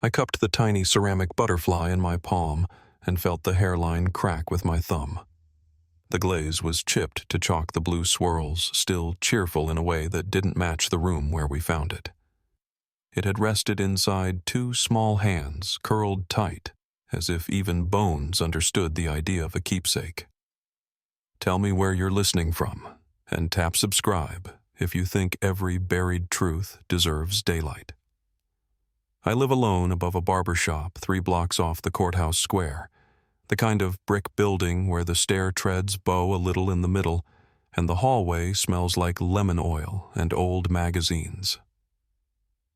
I cupped the tiny ceramic butterfly in my palm and felt the hairline crack with my thumb. The glaze was chipped to chalk the blue swirls, still cheerful in a way that didn't match the room where we found it. It had rested inside two small hands, curled tight, as if even bones understood the idea of a keepsake. Tell me where you're listening from, and tap subscribe if you think every buried truth deserves daylight. I live alone above a barber shop 3 blocks off the courthouse square, the kind of brick building where the stair treads bow a little in the middle and the hallway smells like lemon oil and old magazines.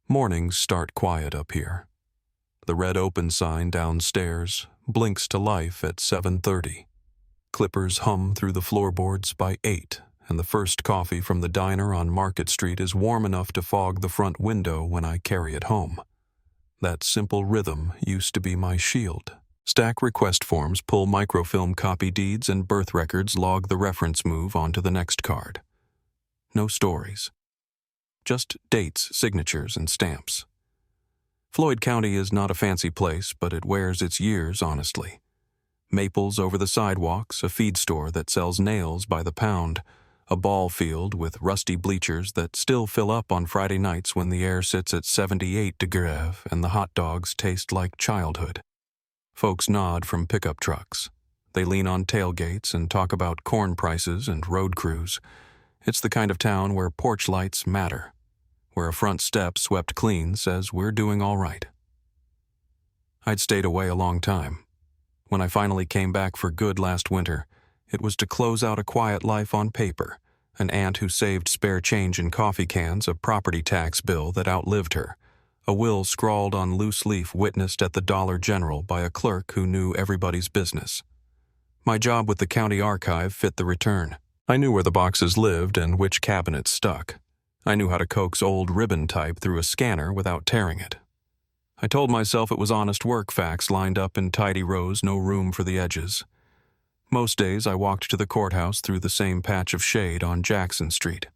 Mornings start quiet up here. The red open sign downstairs blinks to life at 7:30. Clippers hum through the floorboards by 8, and the first coffee from the diner on Market Street is warm enough to fog the front window when I carry it home. That simple rhythm used to be my shield. Stack request forms, pull microfilm copy deeds, and birth records log the reference move onto the next card. No stories. Just dates, signatures, and stamps. Floyd County is not a fancy place, but it wears its years honestly. Maples over the sidewalks, a feed store that sells nails by the pound, a ball field with rusty bleachers that still fill up on Friday nights when the air sits at 78 degrees and the hot dogs taste like childhood. Folks nod from pickup trucks. They lean on tailgates and talk about corn prices and road crews. It's the kind of town where porch lights matter, where a front step swept clean says we're doing all right. I'd stayed away a long time. When I finally came back for good last winter, it was to close out a quiet life on paper, an aunt who saved spare change in coffee cans, a property tax bill that outlived her, a will scrawled on loose leaf witnessed at the Dollar General by a clerk who knew everybody's business. My job with the county archive fit the return. I knew where the boxes lived and which cabinets stuck. I knew how to coax old ribbon type through a scanner without tearing it. I told myself it was honest work, facts lined up in tidy rows, no room for the edges. Most days I walked to the courthouse through the same patch of shade on Jackson Street.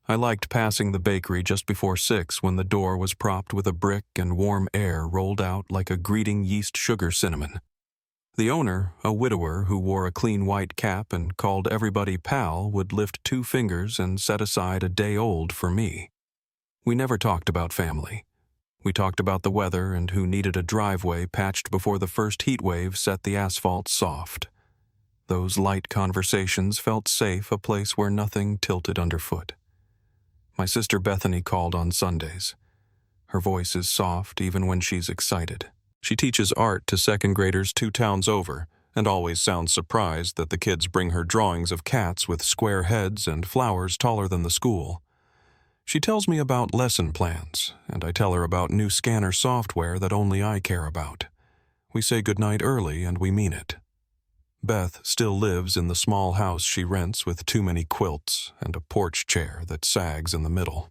I liked passing the bakery just before 6 when the door was propped with a brick and warm air rolled out like a greeting yeast sugar cinnamon. The owner, a widower who wore a clean white cap and called everybody pal, would lift 2 fingers and set aside a day old for me. We never talked about family. We talked about the weather and who needed a driveway patched before the first heat wave set the asphalt soft. Those light conversations felt safe, a place where nothing tilted underfoot. My sister Bethany called on Sundays. Her voice is soft even when she's excited. She teaches art to second graders 2 towns over and always sounds surprised that the kids bring her drawings of cats with square heads and flowers taller than the school. She tells me about lesson plans, and I tell her about new scanner software that only I care about. We say goodnight early and we mean it. Beth still lives in the small house she rents with too many quilts and a porch chair that sags in the middle.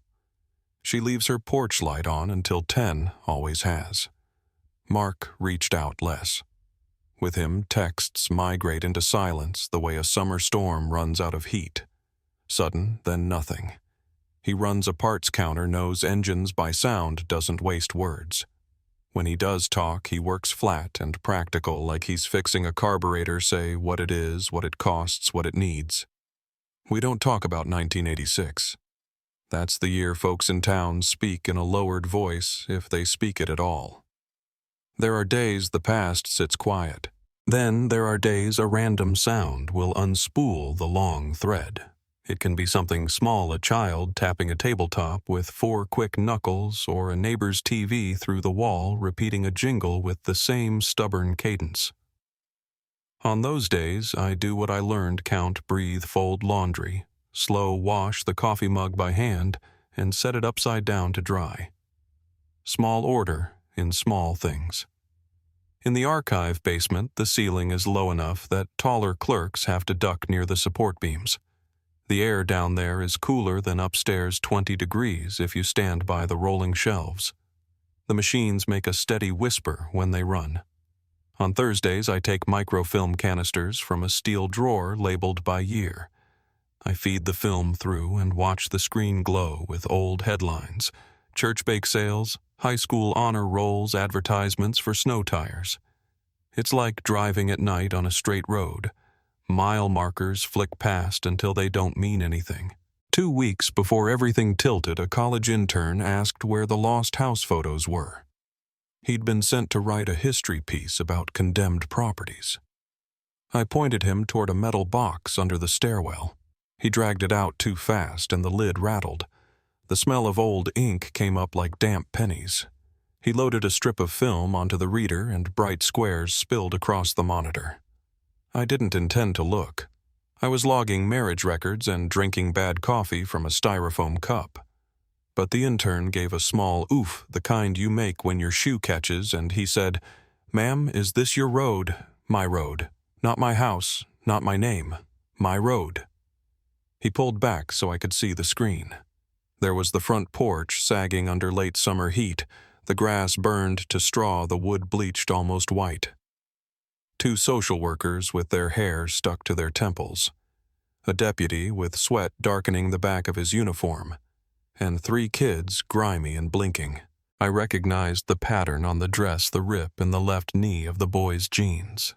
She leaves her porch light on until 10, always has. Mark reached out less. With him, texts migrate into silence the way a summer storm runs out of heat. Sudden, then nothing. He runs a parts counter, knows engines by sound, doesn't waste words. When he does talk, he works flat and practical, like he's fixing a carburetor, say what it is, what it costs, what it needs. We don't talk about 1986. That's the year folks in town speak in a lowered voice, if they speak it at all. There are days the past sits quiet. Then there are days a random sound will unspool the long thread. It can be something small, a child tapping a tabletop with 4 quick knuckles, or a neighbor's TV through the wall repeating a jingle with the same stubborn cadence. On those days, I do what I learned: count, breathe, fold laundry, slow wash the coffee mug by hand, and set it upside down to dry. Small order in small things. In the archive basement, the ceiling is low enough that taller clerks have to duck near the support beams. The air down there is cooler than upstairs 20 degrees if you stand by the rolling shelves. The machines make a steady whisper when they run. On Thursdays, I take microfilm canisters from a steel drawer labeled by year. I feed the film through and watch the screen glow with old headlines: church bake sales, High school honor rolls advertisements for snow tires. It's like driving at night on a straight road. Mile markers flick past until they don't mean anything. 2 weeks before everything tilted, a college intern asked where the lost house photos were. He'd been sent to write a history piece about condemned properties. I pointed him toward a metal box under the stairwell. He dragged it out too fast and the lid rattled. The smell of old ink came up like damp pennies. He loaded a strip of film onto the reader and bright squares spilled across the monitor. I didn't intend to look. I was logging marriage records and drinking bad coffee from a styrofoam cup. But the intern gave a small oof, the kind you make when your shoe catches, and he said, "Ma'am, is this your road? My road. Not my house, not my name. My road." He pulled back so I could see the screen. There was the front porch sagging under late summer heat, the grass burned to straw, the wood bleached almost white. 2 social workers with their hair stuck to their temples, a deputy with sweat darkening the back of his uniform, and 3 kids grimy and blinking. I recognized the pattern on the dress, the rip in the left knee of the boy's jeans.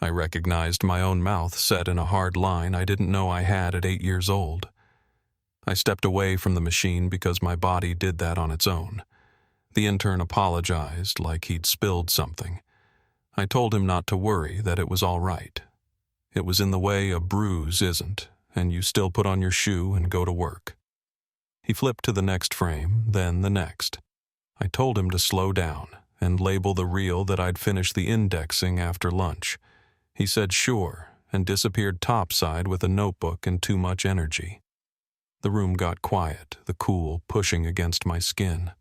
I recognized my own mouth set in a hard line I didn't know I had at 8 years old. I stepped away from the machine because my body did that on its own. The intern apologized like he'd spilled something. I told him not to worry, that it was all right. It was in the way a bruise isn't, and you still put on your shoe and go to work. He flipped to the next frame, then the next. I told him to slow down and label the reel that I'd finished the indexing after lunch. He said sure, and disappeared topside with a notebook and too much energy. The room got quiet, the cool pushing against my skin.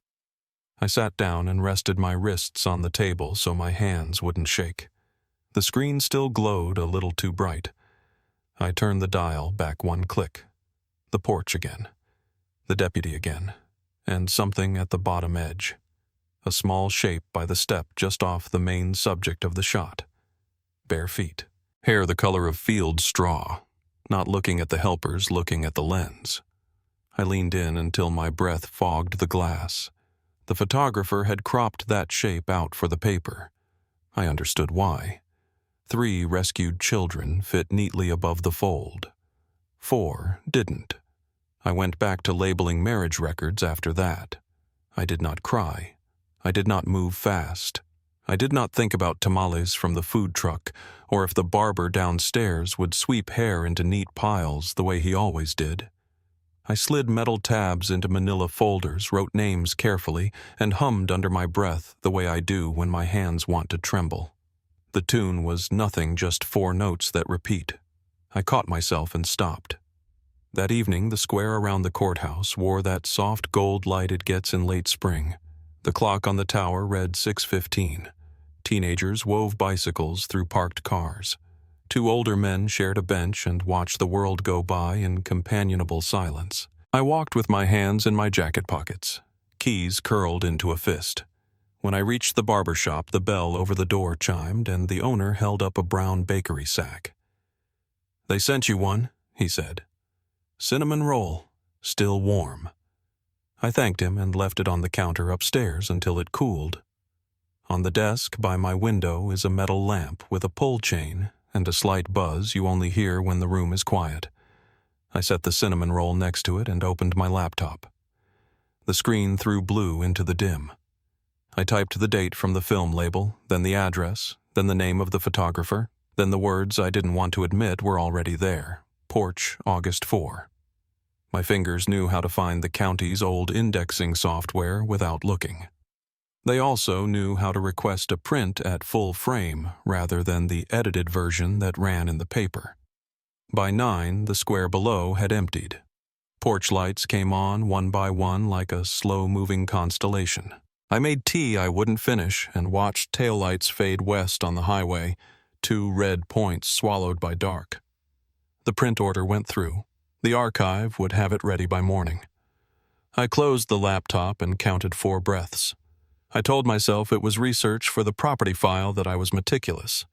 I sat down and rested my wrists on the table so my hands wouldn't shake. The screen still glowed a little too bright. I turned the dial back 1 click. The porch again. The deputy again. And something at the bottom edge. A small shape by the step just off the main subject of the shot. Bare feet. Hair the color of field straw. Not looking at the helpers, looking at the lens. I leaned in until my breath fogged the glass. The photographer had cropped that shape out for the paper. I understood why. 3 rescued children fit neatly above the fold. 4 didn't. I went back to labeling marriage records after that. I did not cry. I did not move fast. I did not think about tamales from the food truck, or if the barber downstairs would sweep hair into neat piles the way he always did. I slid metal tabs into manila folders, wrote names carefully, and hummed under my breath the way I do when my hands want to tremble. The tune was nothing, just 4 notes that repeat. I caught myself and stopped. That evening, the square around the courthouse wore that soft gold light it gets in late spring. The clock on the tower read 6:15. Teenagers wove bicycles through parked cars. 2 older men shared a bench and watched the world go by in companionable silence. I walked with my hands in my jacket pockets, keys curled into a fist. When I reached the barber shop, the bell over the door chimed, and the owner held up a brown bakery sack. "They sent you one," he said. "Cinnamon roll, still warm." I thanked him and left it on the counter upstairs until it cooled. On the desk by my window is a metal lamp with a pull chain and a slight buzz you only hear when the room is quiet. I set the cinnamon roll next to it and opened my laptop. The screen threw blue into the dim. I typed the date from the film label, then the address, then the name of the photographer, then the words I didn't want to admit were already there. Porch, August 4. My fingers knew how to find the county's old indexing software without looking. They also knew how to request a print at full frame rather than the edited version that ran in the paper. By 9, the square below had emptied. Porch lights came on one by one like a slow-moving constellation. I made tea I wouldn't finish and watched taillights fade west on the highway, 2 red points swallowed by dark. The print order went through. The archive would have it ready by morning. I closed the laptop and counted 4 breaths. I told myself it was research for the property file that I was meticulous.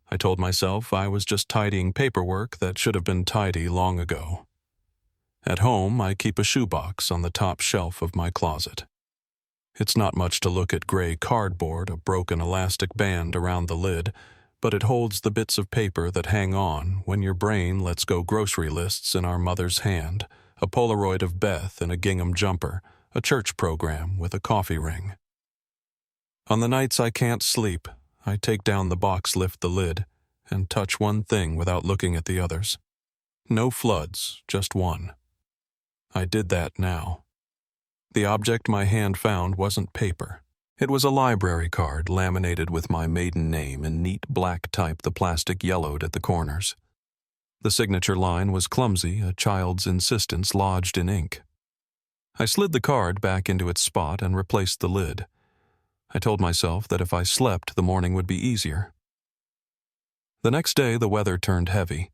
I told myself I was just tidying paperwork that should have been tidy long ago. At home, I keep a shoebox on the top shelf of my closet. It's not much to look at gray cardboard, a broken elastic band around the lid, but it holds the bits of paper that hang on when your brain lets go grocery lists in our mother's hand, a Polaroid of Beth in a gingham jumper, a church program with a coffee ring. On the nights I can't sleep, I take down the box, lift the lid, and touch one thing without looking at the others. No floods, just one. I did that now. The object my hand found wasn't paper. It was a library card laminated with my maiden name in neat black type, the plastic yellowed at the corners. The signature line was clumsy, a child's insistence lodged in ink. I slid the card back into its spot and replaced the lid. I told myself that if I slept, the morning would be easier. The next day, the weather turned heavy.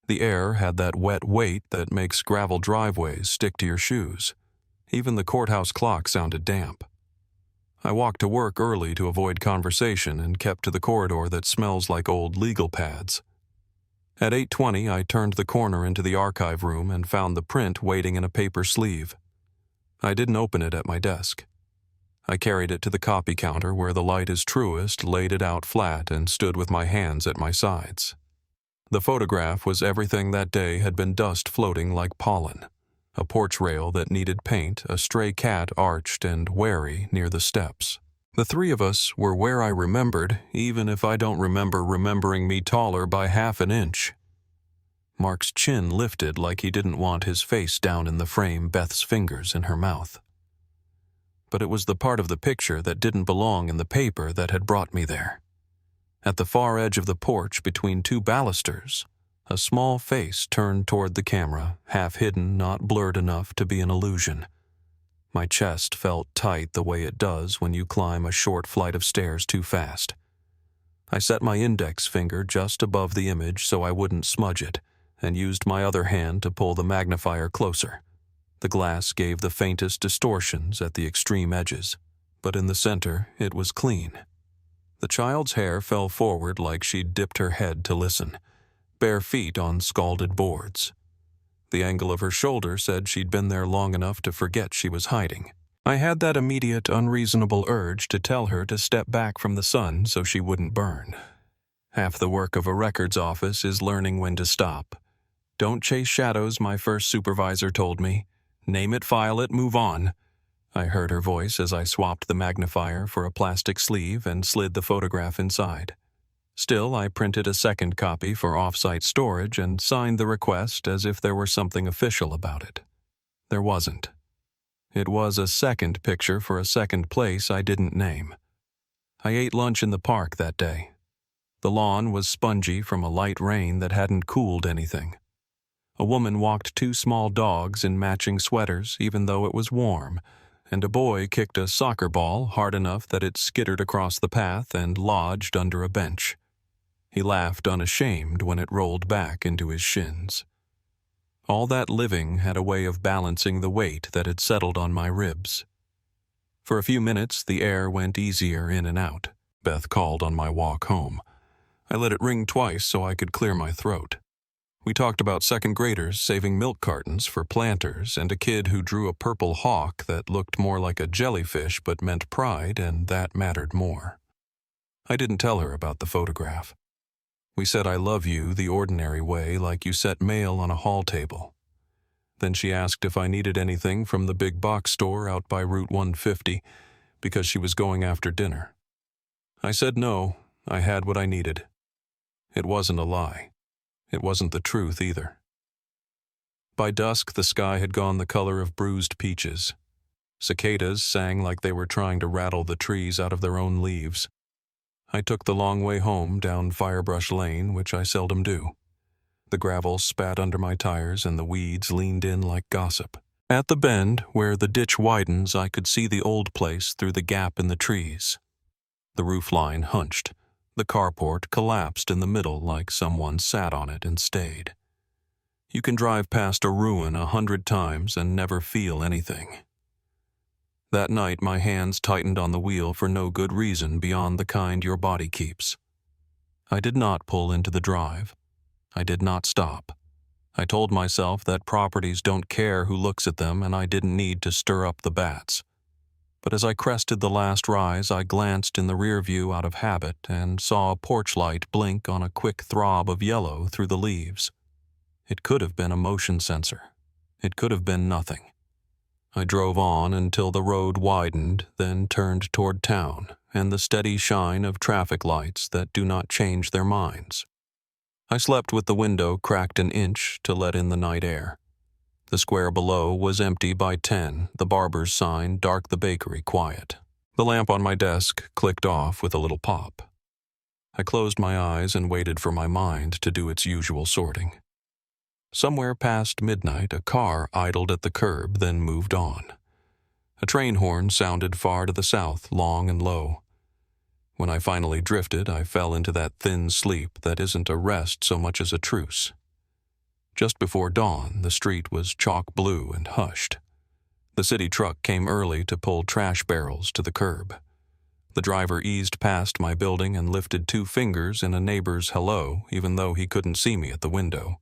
The air had that wet weight that makes gravel driveways stick to your shoes. Even the courthouse clock sounded damp. I walked to work early to avoid conversation and kept to the corridor that smells like old legal pads. At 8:20, I turned the corner into the archive room and found the print waiting in a paper sleeve. I didn't open it at my desk. I carried it to the copy counter where the light is truest, laid it out flat, and stood with my hands at my sides. The photograph was everything that day had been dust floating like pollen. A porch rail that needed paint, a stray cat arched and wary near the steps. The three of us were where I remembered, even if I don't remember remembering me taller by half an inch. Mark's chin lifted like he didn't want his face down in the frame, Beth's fingers in her mouth. But it was the part of the picture that didn't belong in the paper that had brought me there. At the far edge of the porch between two balusters, a small face turned toward the camera, half hidden, not blurred enough to be an illusion. My chest felt tight the way it does when you climb a short flight of stairs too fast. I set my index finger just above the image so I wouldn't smudge it, and used my other hand to pull the magnifier closer. The glass gave the faintest distortions at the extreme edges, but in the center it was clean. The child's hair fell forward like she'd dipped her head to listen, bare feet on scalded boards. The angle of her shoulder said she'd been there long enough to forget she was hiding. I had that immediate, unreasonable urge to tell her to step back from the sun so she wouldn't burn. Half the work of a records office is learning when to stop. Don't chase shadows, my first supervisor told me. Name it, file it, move on. I heard her voice as I swapped the magnifier for a plastic sleeve and slid the photograph inside. Still, I printed a second copy for off-site storage and signed the request as if there were something official about it. There wasn't. It was a second picture for a second place I didn't name. I ate lunch in the park that day. The lawn was spongy from a light rain that hadn't cooled anything. A woman walked two small dogs in matching sweaters even though it was warm, and a boy kicked a soccer ball hard enough that it skittered across the path and lodged under a bench. He laughed unashamed when it rolled back into his shins. All that living had a way of balancing the weight that had settled on my ribs. For a few minutes, the air went easier in and out. Beth called on my walk home. I let it ring twice so I could clear my throat. We talked about second graders saving milk cartons for planters and a kid who drew a purple hawk that looked more like a jellyfish but meant pride, and that mattered more. I didn't tell her about the photograph. We said I love you the ordinary way, like you set mail on a hall table. Then she asked if I needed anything from the big box store out by Route 150 because she was going after dinner. I said no, I had what I needed. It wasn't a lie. It wasn't the truth either. By dusk, the sky had gone the color of bruised peaches. Cicadas sang like they were trying to rattle the trees out of their own leaves. I took the long way home down Firebrush Lane, which I seldom do. The gravel spat under my tires and the weeds leaned in like gossip. At the bend, where the ditch widens, I could see the old place through the gap in the trees. The roofline hunched. The carport collapsed in the middle like someone sat on it and stayed. You can drive past a ruin 100 times and never feel anything. That night, my hands tightened on the wheel for no good reason beyond the kind your body keeps. I did not pull into the drive. I did not stop. I told myself that properties don't care who looks at them and I didn't need to stir up the bats. but as I crested the last rise, I glanced in the rear view out of habit and saw a porch light blink on a quick throb of yellow through the leaves. It could have been a motion sensor. It could have been nothing. I drove on until the road widened, then turned toward town and the steady shine of traffic lights that do not change their minds. I slept with the window cracked an inch to let in the night air. The square below was empty by 10, the barber's sign dark, the bakery quiet. The lamp on my desk clicked off with a little pop. I closed my eyes and waited for my mind to do its usual sorting. Somewhere past midnight, a car idled at the curb, then moved on. A train horn sounded far to the south, long and low. When I finally drifted, I fell into that thin sleep that isn't a rest so much as a truce. Just before dawn, the street was chalk blue and hushed. The city truck came early to pull trash barrels to the curb. The driver eased past my building and lifted 2 fingers in a neighbor's hello, even though he couldn't see me at the window.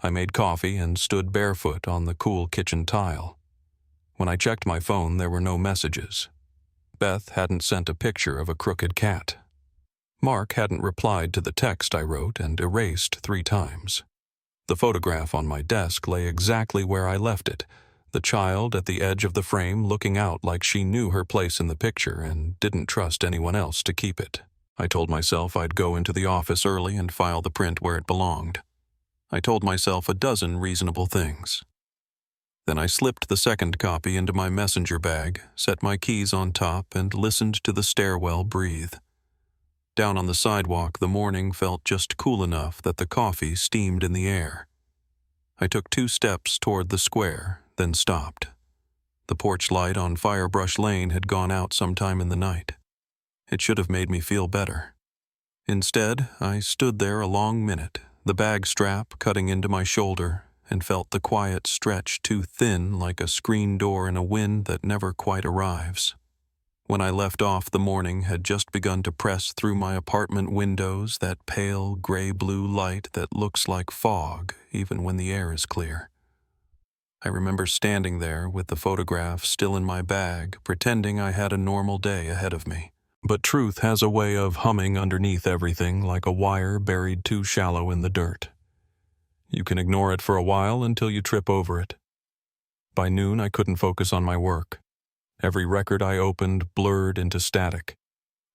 I made coffee and stood barefoot on the cool kitchen tile. When I checked my phone, there were no messages. Beth hadn't sent a picture of a crooked cat. Mark hadn't replied to the text I wrote and erased 3 times. The photograph on my desk lay exactly where I left it, the child at the edge of the frame looking out like she knew her place in the picture and didn't trust anyone else to keep it. I told myself I'd go into the office early and file the print where it belonged. I told myself a dozen reasonable things. Then I slipped the second copy into my messenger bag, set my keys on top, and listened to the stairwell breathe. Down on the sidewalk, the morning felt just cool enough that the coffee steamed in the air. I took 2 steps toward the square, then stopped. The porch light on Firebrush Lane had gone out sometime in the night. It should have made me feel better. Instead, I stood there a long minute, the bag strap cutting into my shoulder, and felt the quiet stretch too thin like a screen door in a wind that never quite arrives. When I left off, the morning had just begun to press through my apartment windows, that pale gray-blue light that looks like fog even when the air is clear. I remember standing there with the photograph still in my bag, pretending I had a normal day ahead of me. But truth has a way of humming underneath everything like a wire buried too shallow in the dirt. You can ignore it for a while until you trip over it. By noon, I couldn't focus on my work. Every record I opened blurred into static.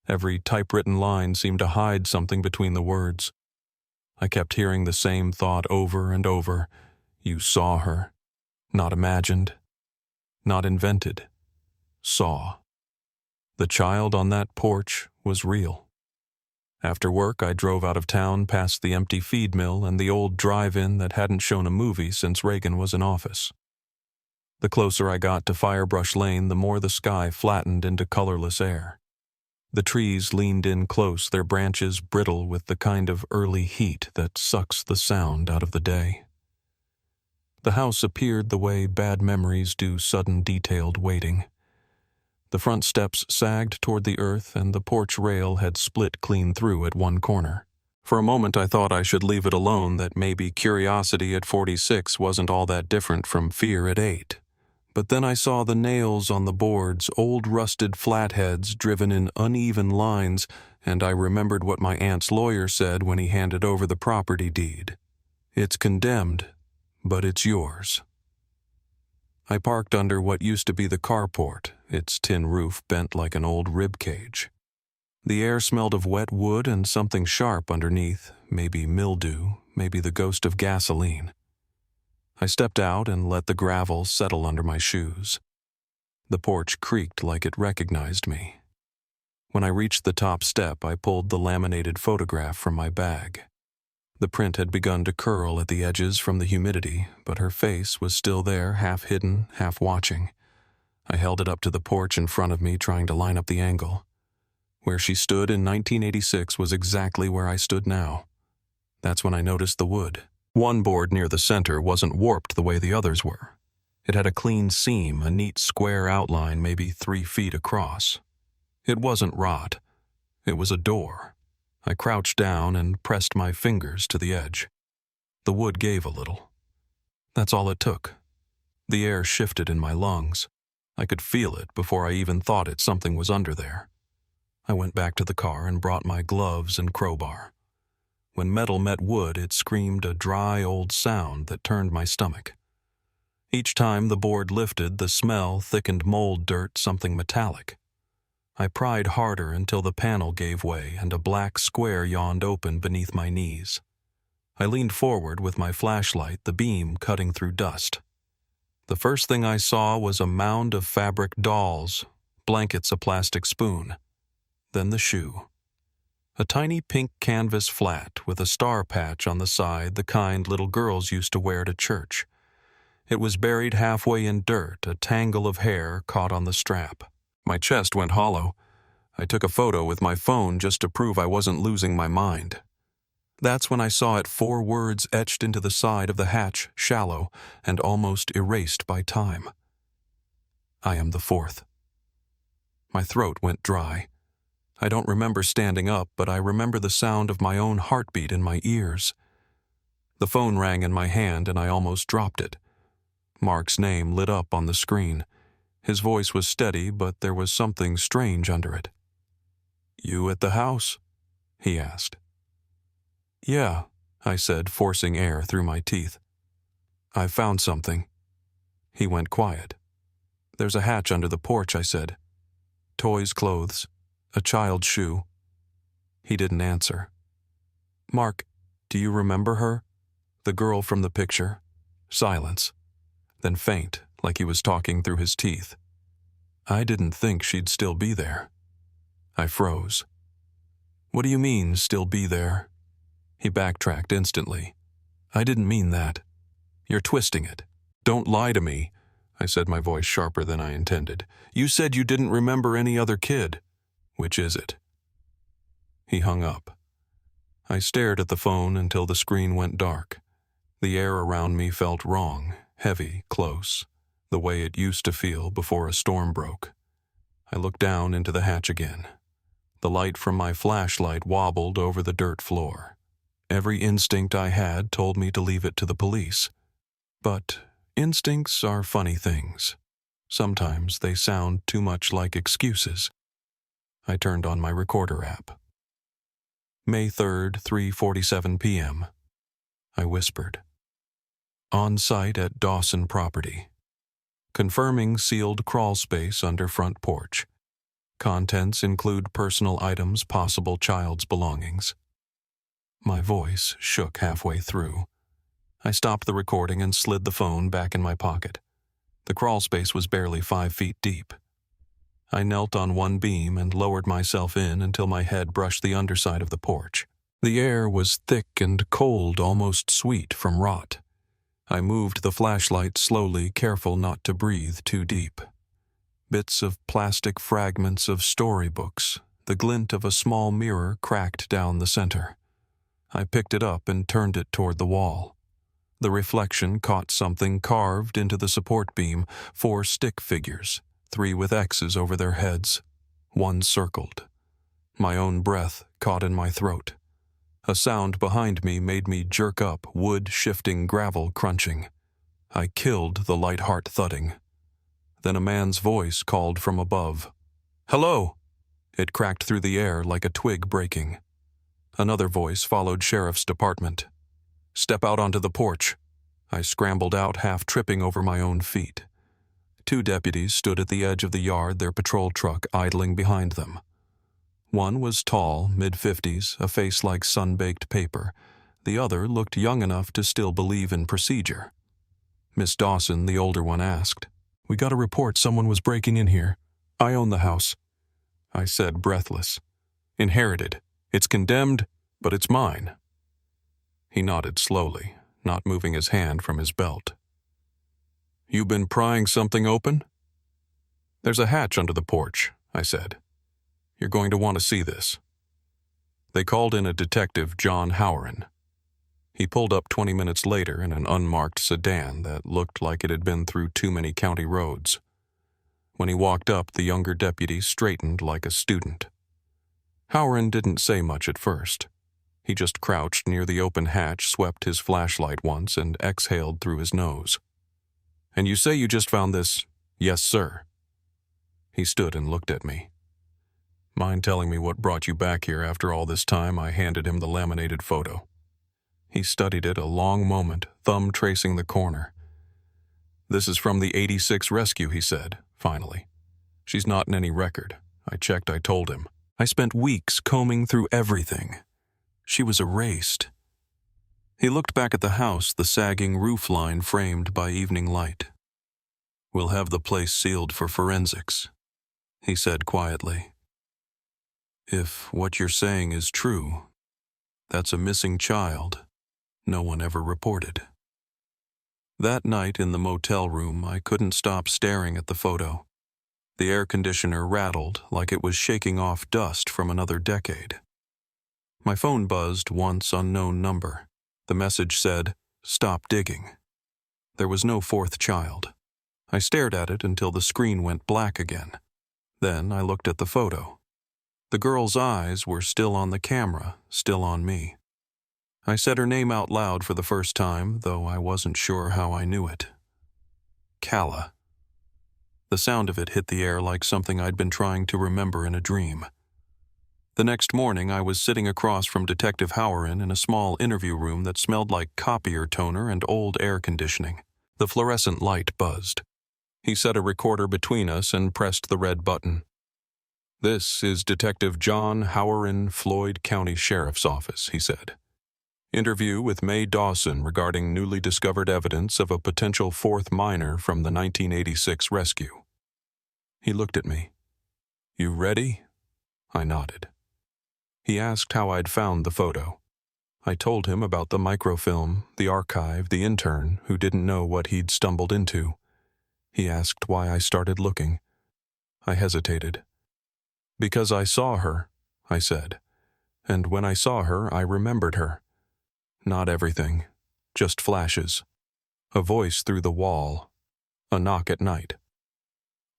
Every typewritten line seemed to hide something between the words. I kept hearing the same thought over and over. You saw her. Not imagined. Not invented. Saw. The child on that porch was real. After work, I drove out of town past the empty feed mill and the old drive-in that hadn't shown a movie since Reagan was in office. The closer I got to Firebrush Lane, the more the sky flattened into colorless air. The trees leaned in close, their branches brittle with the kind of early heat that sucks the sound out of the day. The house appeared the way bad memories do sudden detailed waiting. The front steps sagged toward the earth, and the porch rail had split clean through at one corner. For a moment I thought I should leave it alone, that maybe curiosity at 46 wasn't all that different from fear at 8. But then I saw the nails on the boards, old rusted flatheads driven in uneven lines, and I remembered what my aunt's lawyer said when he handed over the property deed. It's condemned, but it's yours. I parked under what used to be the carport, its tin roof bent like an old rib cage. The air smelled of wet wood and something sharp underneath, maybe mildew, maybe the ghost of gasoline. I stepped out and let the gravel settle under my shoes. The porch creaked like it recognized me. When I reached the top step, I pulled the laminated photograph from my bag. The print had begun to curl at the edges from the humidity, but her face was still there, half hidden, half watching. I held it up to the porch in front of me, trying to line up the angle. Where she stood in 1986 was exactly where I stood now. That's when I noticed the wood. One board near the center wasn't warped the way the others were. It had a clean seam, a neat square outline maybe 3 feet across. It wasn't rot. It was a door. I crouched down and pressed my fingers to the edge. The wood gave a little. That's all it took. The air shifted in my lungs. I could feel it before I even thought something was under there. I went back to the car and brought my gloves and crowbar. When metal met wood, it screamed a dry old sound that turned my stomach. Each time the board lifted, the smell thickened mold dirt, something metallic. I pried harder until the panel gave way and a black square yawned open beneath my knees. I leaned forward with my flashlight, the beam cutting through dust. The first thing I saw was a mound of fabric dolls, blankets, a plastic spoon. Then the shoe. A tiny pink canvas flat with a star patch on the side, the kind little girls used to wear to church. It was buried halfway in dirt, a tangle of hair caught on the strap. My chest went hollow. I took a photo with my phone just to prove I wasn't losing my mind. That's when I saw it, 4 words etched into the side of the hatch, shallow and almost erased by time. I am the 4th. My throat went dry. I don't remember standing up, but I remember the sound of my own heartbeat in my ears. The phone rang in my hand and I almost dropped it. Mark's name lit up on the screen. His voice was steady, but there was something strange under it. "You at the house?" he asked. "Yeah," I said, forcing air through my teeth. "I found something." He went quiet. "There's a hatch under the porch," I said. "Toys, clothes, a child's shoe." He didn't answer. "Mark, do you remember her? The girl from the picture?" Silence. Then faint, like he was talking through his teeth. "I didn't think she'd still be there." I froze. "What do you mean, still be there?" He backtracked instantly. "I didn't mean that. You're twisting it. Don't lie to me," I said, my voice sharper than I intended. "You said you didn't remember any other kid. Which is it?" He hung up. I stared at the phone until the screen went dark. The air around me felt wrong, heavy, close, the way it used to feel before a storm broke. I looked down into the hatch again. The light from my flashlight wobbled over the dirt floor. Every instinct I had told me to leave it to the police. But instincts are funny things. Sometimes they sound too much like excuses. I turned on my recorder app. May 3rd, 3:47 p.m. I whispered. On site at Dawson Property. Confirming sealed crawl space under front porch. Contents include personal items, possible child's belongings. My voice shook halfway through. I stopped the recording and slid the phone back in my pocket. The crawl space was barely 5 feet deep. I knelt on one beam and lowered myself in until my head brushed the underside of the porch. The air was thick and cold, almost sweet from rot. I moved the flashlight slowly, careful not to breathe too deep. Bits of plastic fragments of storybooks, the glint of a small mirror cracked down the center. I picked it up and turned it toward the wall. The reflection caught something carved into the support beam, 4 stick figures, 3 with X's over their heads, 1 circled. My own breath caught in my throat. A sound behind me made me jerk up, wood shifting, gravel crunching. I killed the light heart thudding. Then a man's voice called from above. "Hello!" It cracked through the air like a twig breaking. Another voice followed Sheriff's Department. "Step out onto the porch." I scrambled out, half tripping over my own feet. 2 deputies stood at the edge of the yard, their patrol truck idling behind them. One was tall, mid-50s, a face like sun-baked paper. The other looked young enough to still believe in procedure. Miss Dawson, the older one, asked, "We got a report someone was breaking in here. I own the house." I said, breathless. "Inherited. It's condemned, but it's mine." He nodded slowly, not moving his hand from his belt. "You been prying something open?" "There's a hatch under the porch," I said. "You're going to want to see this." They called in a detective, John Howren. He pulled up 20 minutes later in an unmarked sedan that looked like it had been through too many county roads. When he walked up, the younger deputy straightened like a student. Howren didn't say much at first. He just crouched near the open hatch, swept his flashlight once, and exhaled through his nose. "And you say you just found this?" "Yes, sir." He stood and looked at me. "Mind telling me what brought you back here after all this time?" I handed him the laminated photo. He studied it a long moment, thumb tracing the corner. "This is from the '86 rescue," he said, finally. "She's not in any record." I checked, I told him. "I spent weeks combing through everything. She was erased." He looked back at the house, the sagging roof line framed by evening light. "We'll have the place sealed for forensics," he said quietly. "If what you're saying is true, that's a missing child no one ever reported." That night in the motel room, I couldn't stop staring at the photo. The air conditioner rattled like it was shaking off dust from another decade. My phone buzzed once, unknown number. The message said, "Stop digging." There was no fourth child. I stared at it until the screen went black again. Then I looked at the photo. The girl's eyes were still on the camera, still on me. I said her name out loud for the first time, though I wasn't sure how I knew it. Calla. The sound of it hit the air like something I'd been trying to remember in a dream. The next morning, I was sitting across from Detective Howard in a small interview room that smelled like copier toner and old air conditioning. The fluorescent light buzzed. He set a recorder between us and pressed the red button. "This is Detective John Howard, Floyd County Sheriff's Office," he said. "Interview with Mae Dawson regarding newly discovered evidence of a potential fourth minor from the 1986 rescue." He looked at me. "You ready?" I nodded. He asked how I'd found the photo. I told him about the microfilm, the archive, the intern who didn't know what he'd stumbled into. He asked why I started looking. I hesitated. "Because I saw her," I said. "And when I saw her, I remembered her. Not everything, just flashes. A voice through the wall. A knock at night."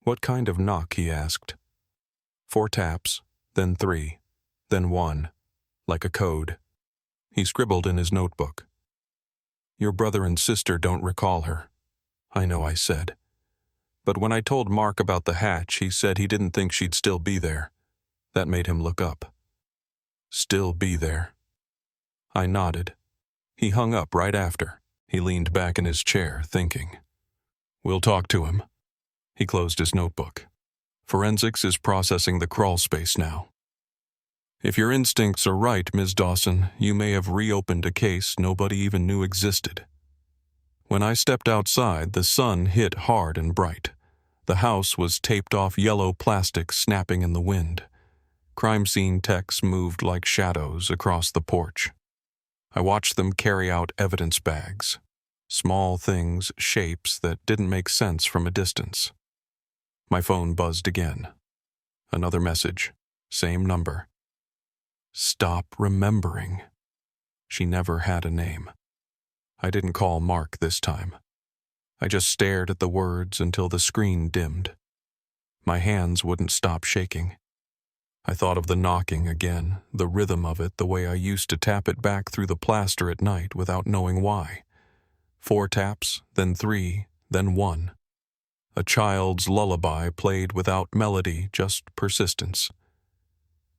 "What kind of knock?" he asked. 4 taps, then 3, then 1, like a code. He scribbled in his notebook. "Your brother and sister don't recall her." "I know," I said. But when I told Mark about the hatch, he said he didn't think she'd still be there. That made him look up. "Still be there." I nodded. He hung up right after. He leaned back in his chair, thinking. "We'll talk to him." He closed his notebook. "Forensics is processing the crawl space now. If your instincts are right, Ms. Dawson, you may have reopened a case nobody even knew existed." When I stepped outside, the sun hit hard and bright. The house was taped off yellow plastic snapping in the wind. Crime scene techs moved like shadows across the porch. I watched them carry out evidence bags. Small things, shapes that didn't make sense from a distance. My phone buzzed again. Another message. Same number. Stop remembering. She never had a name. I didn't call Mark this time. I just stared at the words until the screen dimmed. My hands wouldn't stop shaking. I thought of the knocking again, the rhythm of it, the way I used to tap it back through the plaster at night without knowing why. 4 taps, then 3, then 1. A child's lullaby played without melody, just persistence.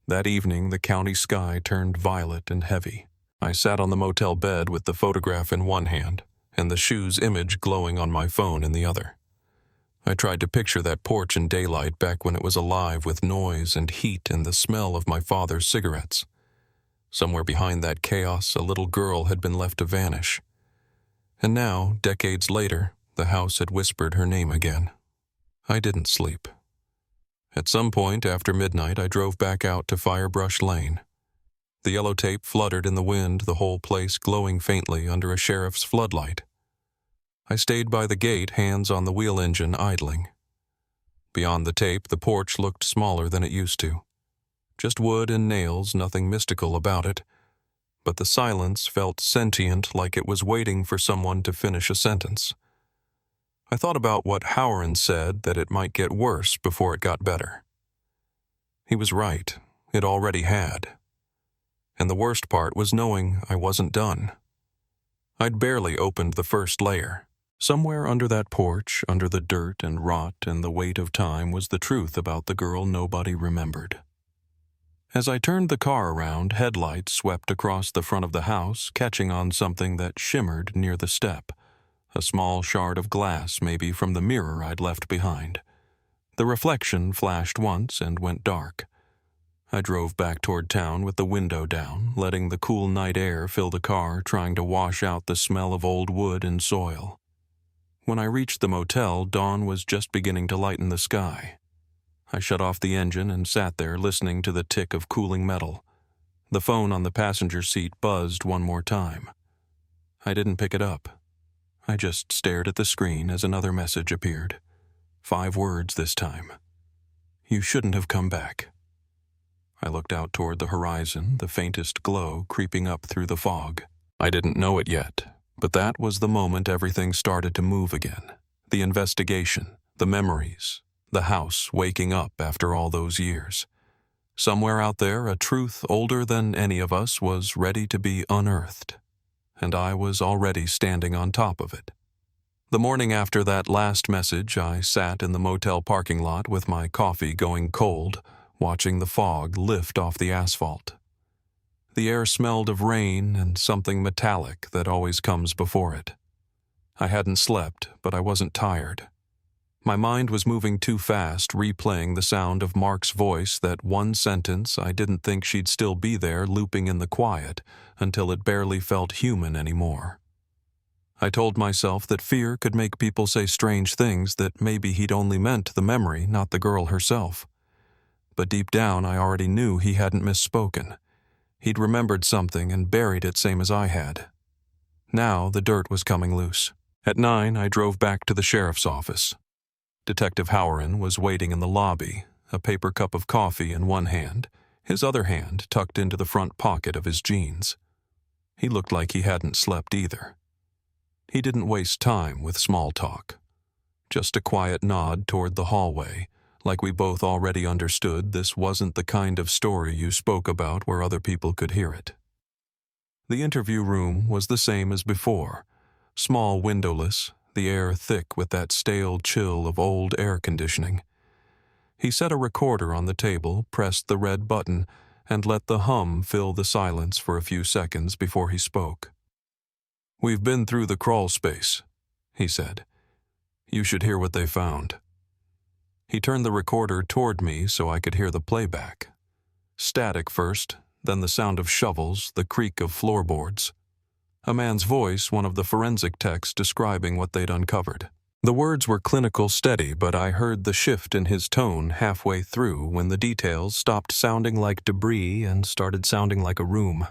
That evening, the county sky turned violet and heavy. I sat on the motel bed with the photograph in one hand and the shoe's image glowing on my phone in the other. I tried to picture that porch in daylight back when it was alive with noise and heat and the smell of my father's cigarettes. Somewhere behind that chaos, a little girl had been left to vanish. And now, decades later, the house had whispered her name again. I didn't sleep. At some point after midnight, I drove back out to Firebrush Lane. The yellow tape fluttered in the wind, the whole place glowing faintly under a sheriff's floodlight. I stayed by the gate, hands on the wheel engine, idling. Beyond the tape, the porch looked smaller than it used to. Just wood and nails, nothing mystical about it. But the silence felt sentient, like it was waiting for someone to finish a sentence. I thought about what Howard said, that it might get worse before it got better. He was right. It already had. And the worst part was knowing I wasn't done. I'd barely opened the first layer. Somewhere under that porch, under the dirt and rot and the weight of time, was the truth about the girl nobody remembered. As I turned the car around, headlights swept across the front of the house, catching on something that shimmered near the step, a small shard of glass maybe from the mirror I'd left behind. The reflection flashed once and went dark. I drove back toward town with the window down, letting the cool night air fill the car, trying to wash out the smell of old wood and soil. When I reached the motel, dawn was just beginning to lighten the sky. I shut off the engine and sat there listening to the tick of cooling metal. The phone on the passenger seat buzzed one more time. I didn't pick it up. I just stared at the screen as another message appeared. 5 words this time. You shouldn't have come back. I looked out toward the horizon, the faintest glow creeping up through the fog. I didn't know it yet, but that was the moment everything started to move again. The investigation, the memories, the house waking up after all those years. Somewhere out there, a truth older than any of us was ready to be unearthed, and I was already standing on top of it. The morning after that last message, I sat in the motel parking lot with my coffee going cold, watching the fog lift off the asphalt. The air smelled of rain and something metallic that always comes before it. I hadn't slept, but I wasn't tired. My mind was moving too fast, replaying the sound of Mark's voice, that one sentence I didn't think she'd still be there looping in the quiet until it barely felt human anymore. I told myself that fear could make people say strange things, that maybe he'd only meant the memory, not the girl herself. But deep down I already knew he hadn't misspoken. He'd remembered something and buried it same as I had. Now the dirt was coming loose. At 9, I drove back to the sheriff's office. Detective Howren was waiting in the lobby, a paper cup of coffee in one hand, his other hand tucked into the front pocket of his jeans. He looked like he hadn't slept either. He didn't waste time with small talk. Just a quiet nod toward the hallway, like we both already understood this wasn't the kind of story you spoke about where other people could hear it. The interview room was the same as before, small, windowless, the air thick with that stale chill of old air conditioning. He set a recorder on the table, pressed the red button, and let the hum fill the silence for a few seconds before he spoke. "We've been through the crawl space," he said. "You should hear what they found." He turned the recorder toward me so I could hear the playback. Static first, then the sound of shovels, the creak of floorboards. A man's voice, one of the forensic techs, describing what they'd uncovered. The words were clinical steady, but I heard the shift in his tone halfway through when the details stopped sounding like debris and started sounding like a room.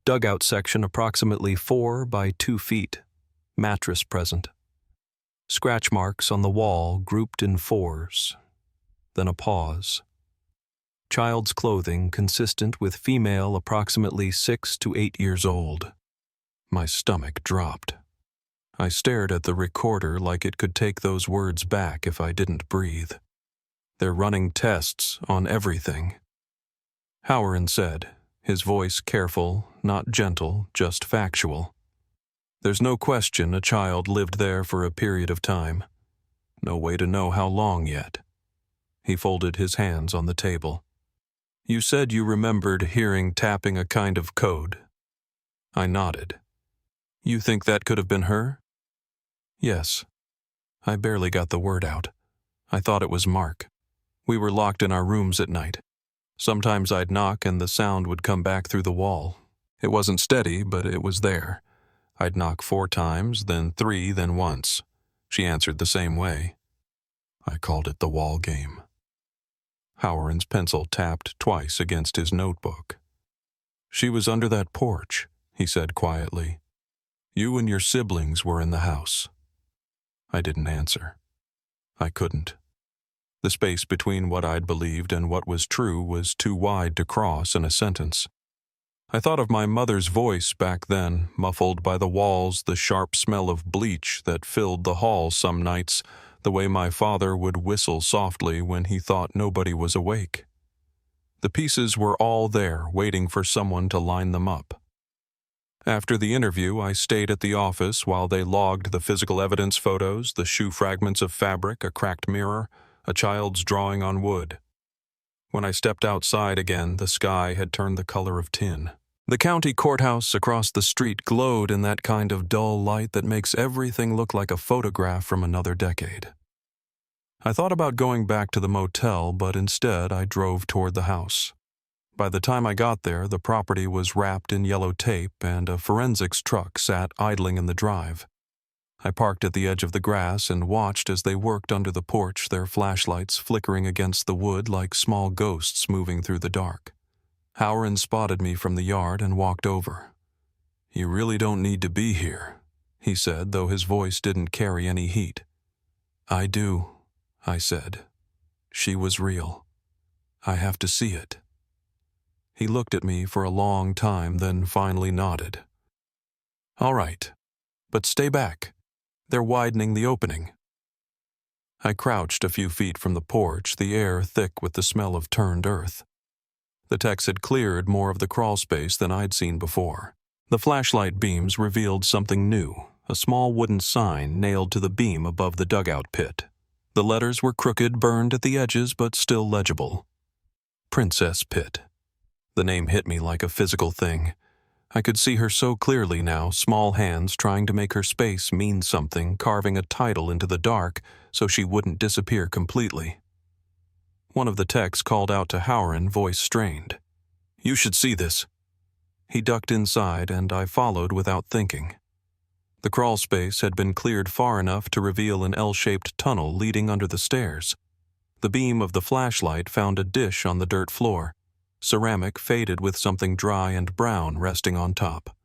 Dugout section approximately 4 by 2 feet. Mattress present. Scratch marks on the wall grouped in 4s. Then a pause. Child's clothing consistent with female approximately 6 to 8 years old. My stomach dropped. I stared at the recorder like it could take those words back if I didn't breathe. They're running tests on everything. Howren said, his voice careful, not gentle, just factual. There's no question a child lived there for a period of time. No way to know how long yet. He folded his hands on the table. You said you remembered hearing tapping a kind of code. I nodded. You think that could have been her? Yes. I barely got the word out. I thought it was Mark. We were locked in our rooms at night. Sometimes I'd knock and the sound would come back through the wall. It wasn't steady, but it was there. I'd knock 4 times, then 3, then once. She answered the same way. I called it the wall game. Howren's pencil tapped twice against his notebook. She was under that porch, he said quietly. You and your siblings were in the house. I didn't answer. I couldn't. The space between what I'd believed and what was true was too wide to cross in a sentence. I thought of my mother's voice back then, muffled by the walls, the sharp smell of bleach that filled the hall some nights, the way my father would whistle softly when he thought nobody was awake. The pieces were all there, waiting for someone to line them up. After the interview, I stayed at the office while they logged the physical evidence photos, the shoe fragments of fabric, a cracked mirror, a child's drawing on wood. When I stepped outside again, the sky had turned the color of tin. The county courthouse across the street glowed in that kind of dull light that makes everything look like a photograph from another decade. I thought about going back to the motel, but instead I drove toward the house. By the time I got there, the property was wrapped in yellow tape and a forensics truck sat idling in the drive. I parked at the edge of the grass and watched as they worked under the porch, their flashlights flickering against the wood like small ghosts moving through the dark. Howren spotted me from the yard and walked over. "You really don't need to be here," he said, though his voice didn't carry any heat. "I do," I said. "She was real. I have to see it." He looked at me for a long time, then finally nodded. "All right, but stay back. They're widening the opening." I crouched a few feet from the porch, the air thick with the smell of turned earth. The techs had cleared more of the crawl space than I'd seen before. The flashlight beams revealed something new, a small wooden sign nailed to the beam above the dugout pit. The letters were crooked, burned at the edges, but still legible. Princess Pit. The name hit me like a physical thing. I could see her so clearly now, small hands trying to make her space mean something, carving a title into the dark so she wouldn't disappear completely. One of the techs called out to Howren, voice strained. "You should see this." He ducked inside, and I followed without thinking. The crawl space had been cleared far enough to reveal an L-shaped tunnel leading under the stairs. The beam of the flashlight found a dish on the dirt floor, ceramic faded with something dry and brown resting on top.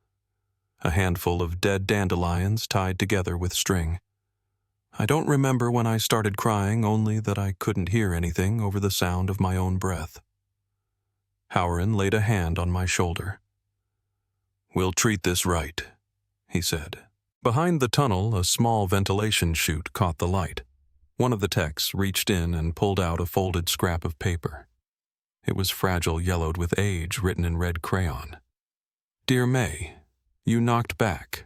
A handful of dead dandelions tied together with string. I don't remember when I started crying, only that I couldn't hear anything over the sound of my own breath. Howren laid a hand on my shoulder. "We'll treat this right," he said. Behind the tunnel, a small ventilation chute caught the light. One of the techs reached in and pulled out a folded scrap of paper. It was fragile, yellowed with age, written in red crayon. "Dear May, you knocked back.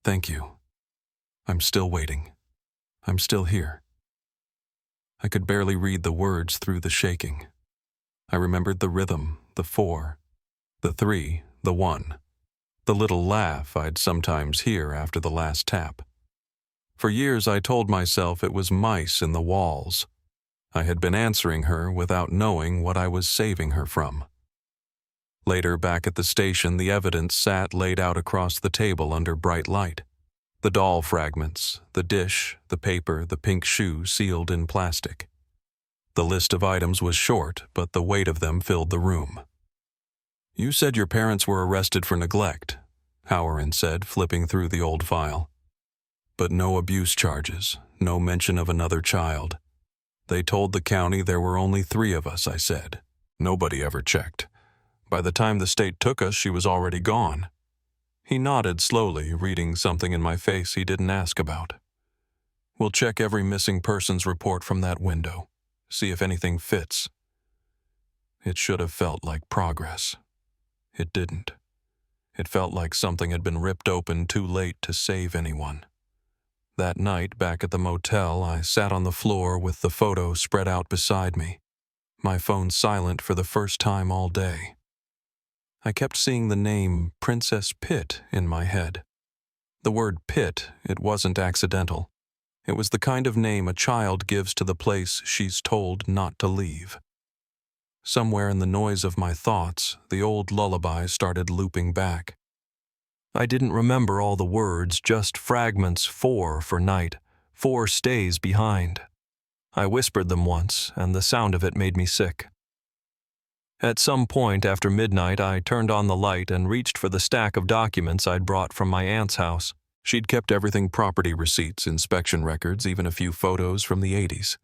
Thank you. I'm still waiting. I'm still here." I could barely read the words through the shaking. I remembered the rhythm, the 4, the 3, the 1. The little laugh I'd sometimes hear after the last tap. For years I told myself it was mice in the walls. I had been answering her without knowing what I was saving her from. Later, back at the station, the evidence sat laid out across the table under bright light. The doll fragments, the dish, the paper, the pink shoe sealed in plastic. The list of items was short, but the weight of them filled the room. "You said your parents were arrested for neglect," Howren said, flipping through the old file. "But no abuse charges, no mention of another child. They told the county there were only 3 of us," I said. "Nobody ever checked. By the time the state took us, she was already gone." He nodded slowly, reading something in my face he didn't ask about. "We'll check every missing persons report from that window, see if anything fits." It should have felt like progress. It didn't. It felt like something had been ripped open too late to save anyone. That night, back at the motel, I sat on the floor with the photo spread out beside me, my phone silent for the first time all day. I kept seeing the name Princess Pit in my head. The word pit, it wasn't accidental. It was the kind of name a child gives to the place she's told not to leave. Somewhere in the noise of my thoughts, the old lullaby started looping back. I didn't remember all the words, just fragments, 4 for night, 4 stays behind. I whispered them once, and the sound of it made me sick. At some point after midnight, I turned on the light and reached for the stack of documents I'd brought from my aunt's house. She'd kept everything: property receipts, inspection records, even a few photos from the 80s.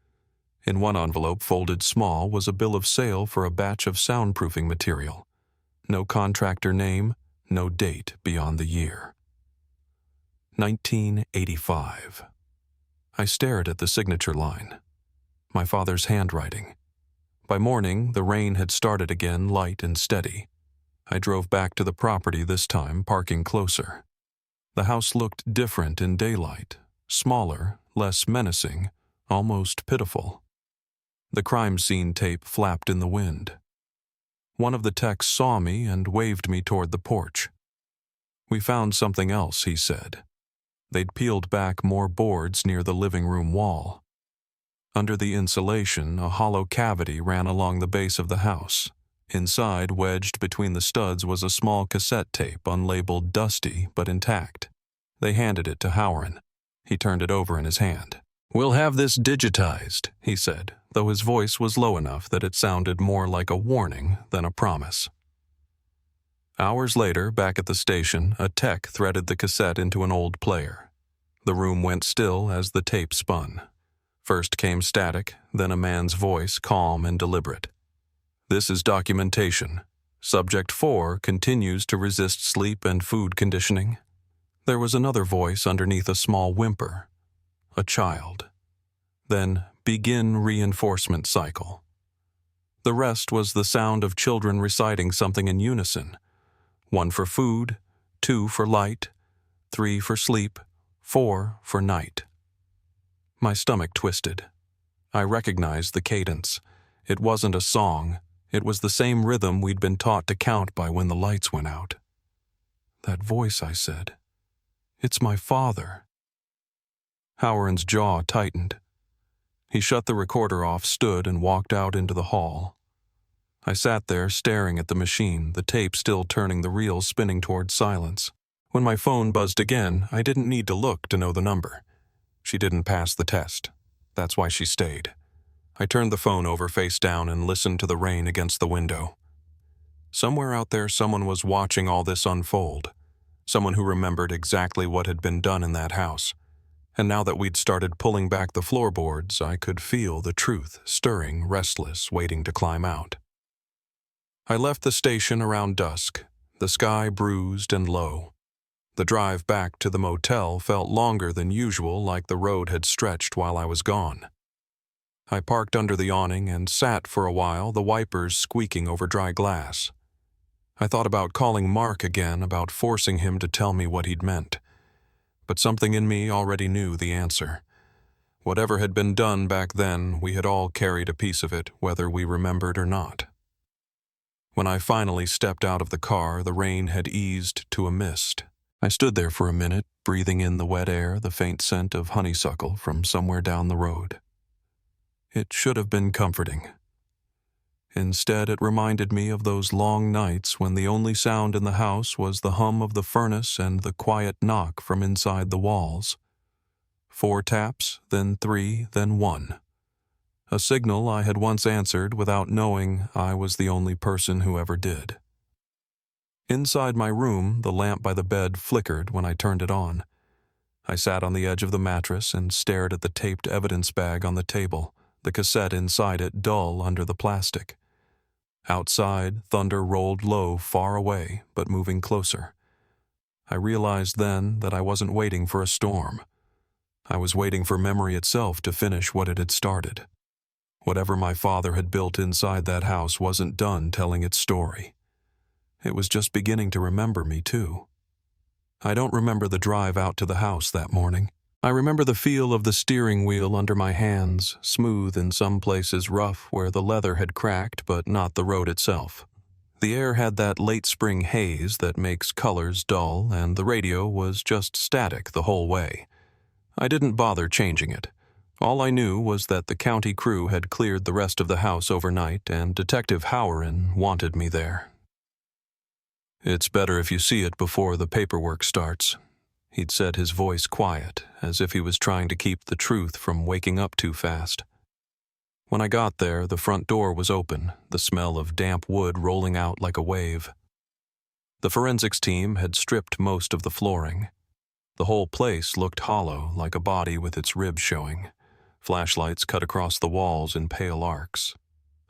In one envelope, folded small, was a bill of sale for a batch of soundproofing material. No contractor name, no date beyond the year. 1985. I stared at the signature line. My father's handwriting. By morning, the rain had started again, light and steady. I drove back to the property this time, parking closer. The house looked different in daylight, smaller, less menacing, almost pitiful. The crime scene tape flapped in the wind. One of the techs saw me and waved me toward the porch. "We found something else," he said. They'd peeled back more boards near the living room wall. Under the insulation, a hollow cavity ran along the base of the house. Inside, wedged between the studs, was a small cassette tape, unlabeled, dusty, but intact. They handed it to Howard. He turned it over in his hand. "We'll have this digitized," he said, though his voice was low enough that it sounded more like a warning than a promise. Hours later, back at the station, a tech threaded the cassette into an old player. The room went still as the tape spun. First came static, then a man's voice, calm and deliberate. "This is documentation. Subject 4 continues to resist sleep and food conditioning." There was another voice underneath a small whimper. A child. Then, "Begin reinforcement cycle." The rest was the sound of children reciting something in unison. 1 for food, 2 for light, 3 for sleep, 4 for night. My stomach twisted. I recognized the cadence. It wasn't a song. It was the same rhythm we'd been taught to count by when the lights went out. "That voice," I said. "It's my father." Howard's jaw tightened. He shut the recorder off, stood, and walked out into the hall. I sat there staring at the machine, the tape still turning, the reel spinning toward silence. When my phone buzzed again, I didn't need to look to know the number. She didn't pass the test. That's why she stayed. I turned the phone over face down and listened to the rain against the window. Somewhere out there, someone was watching all this unfold. Someone who remembered exactly what had been done in that house. And now that we'd started pulling back the floorboards, I could feel the truth, stirring, restless, waiting to climb out. I left the station around dusk, the sky bruised and low. The drive back to the motel felt longer than usual, like the road had stretched while I was gone. I parked under the awning and sat for a while, the wipers squeaking over dry glass. I thought about calling Mark again, about forcing him to tell me what he'd meant. But something in me already knew the answer. Whatever had been done back then, we had all carried a piece of it, whether we remembered or not. When I finally stepped out of the car, the rain had eased to a mist. I stood there for a minute, breathing in the wet air, the faint scent of honeysuckle from somewhere down the road. It should have been comforting. Instead, it reminded me of those long nights when the only sound in the house was the hum of the furnace and the quiet knock from inside the walls. 4 taps, then 3, then 1. A signal I had once answered without knowing I was the only person who ever did. Inside my room, the lamp by the bed flickered when I turned it on. I sat on the edge of the mattress and stared at the taped evidence bag on the table, the cassette inside it dull under the plastic. Outside, thunder rolled low, far away, but moving closer. I realized then that I wasn't waiting for a storm. I was waiting for memory itself to finish what it had started. Whatever my father had built inside that house wasn't done telling its story. It was just beginning to remember me, too. I don't remember the drive out to the house that morning. I remember the feel of the steering wheel under my hands, smooth in some places, rough where the leather had cracked, but not the road itself. The air had that late spring haze that makes colors dull, and the radio was just static the whole way. I didn't bother changing it. All I knew was that the county crew had cleared the rest of the house overnight, and Detective Howard wanted me there. "It's better if you see it before the paperwork starts," he'd said, his voice quiet, as if he was trying to keep the truth from waking up too fast. When I got there, the front door was open, the smell of damp wood rolling out like a wave. The forensics team had stripped most of the flooring. The whole place looked hollow, like a body with its ribs showing. Flashlights cut across the walls in pale arcs.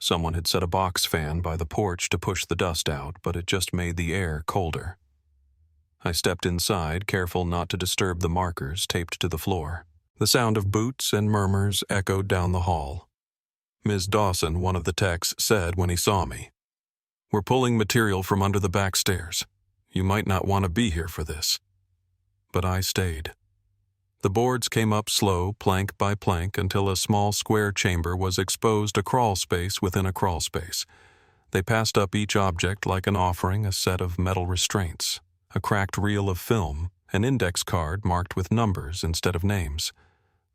Someone had set a box fan by the porch to push the dust out, but it just made the air colder. I stepped inside, careful not to disturb the markers taped to the floor. The sound of boots and murmurs echoed down the hall. Ms. Dawson, one of the techs, said when he saw me, We're pulling material from under the back stairs. You might not want to be here for this." But I stayed. The boards came up slow, plank by plank, until a small square chamber was exposed, a crawl space within a crawl space. They passed up each object like an offering, a set of metal restraints, a cracked reel of film, an index card marked with numbers instead of names.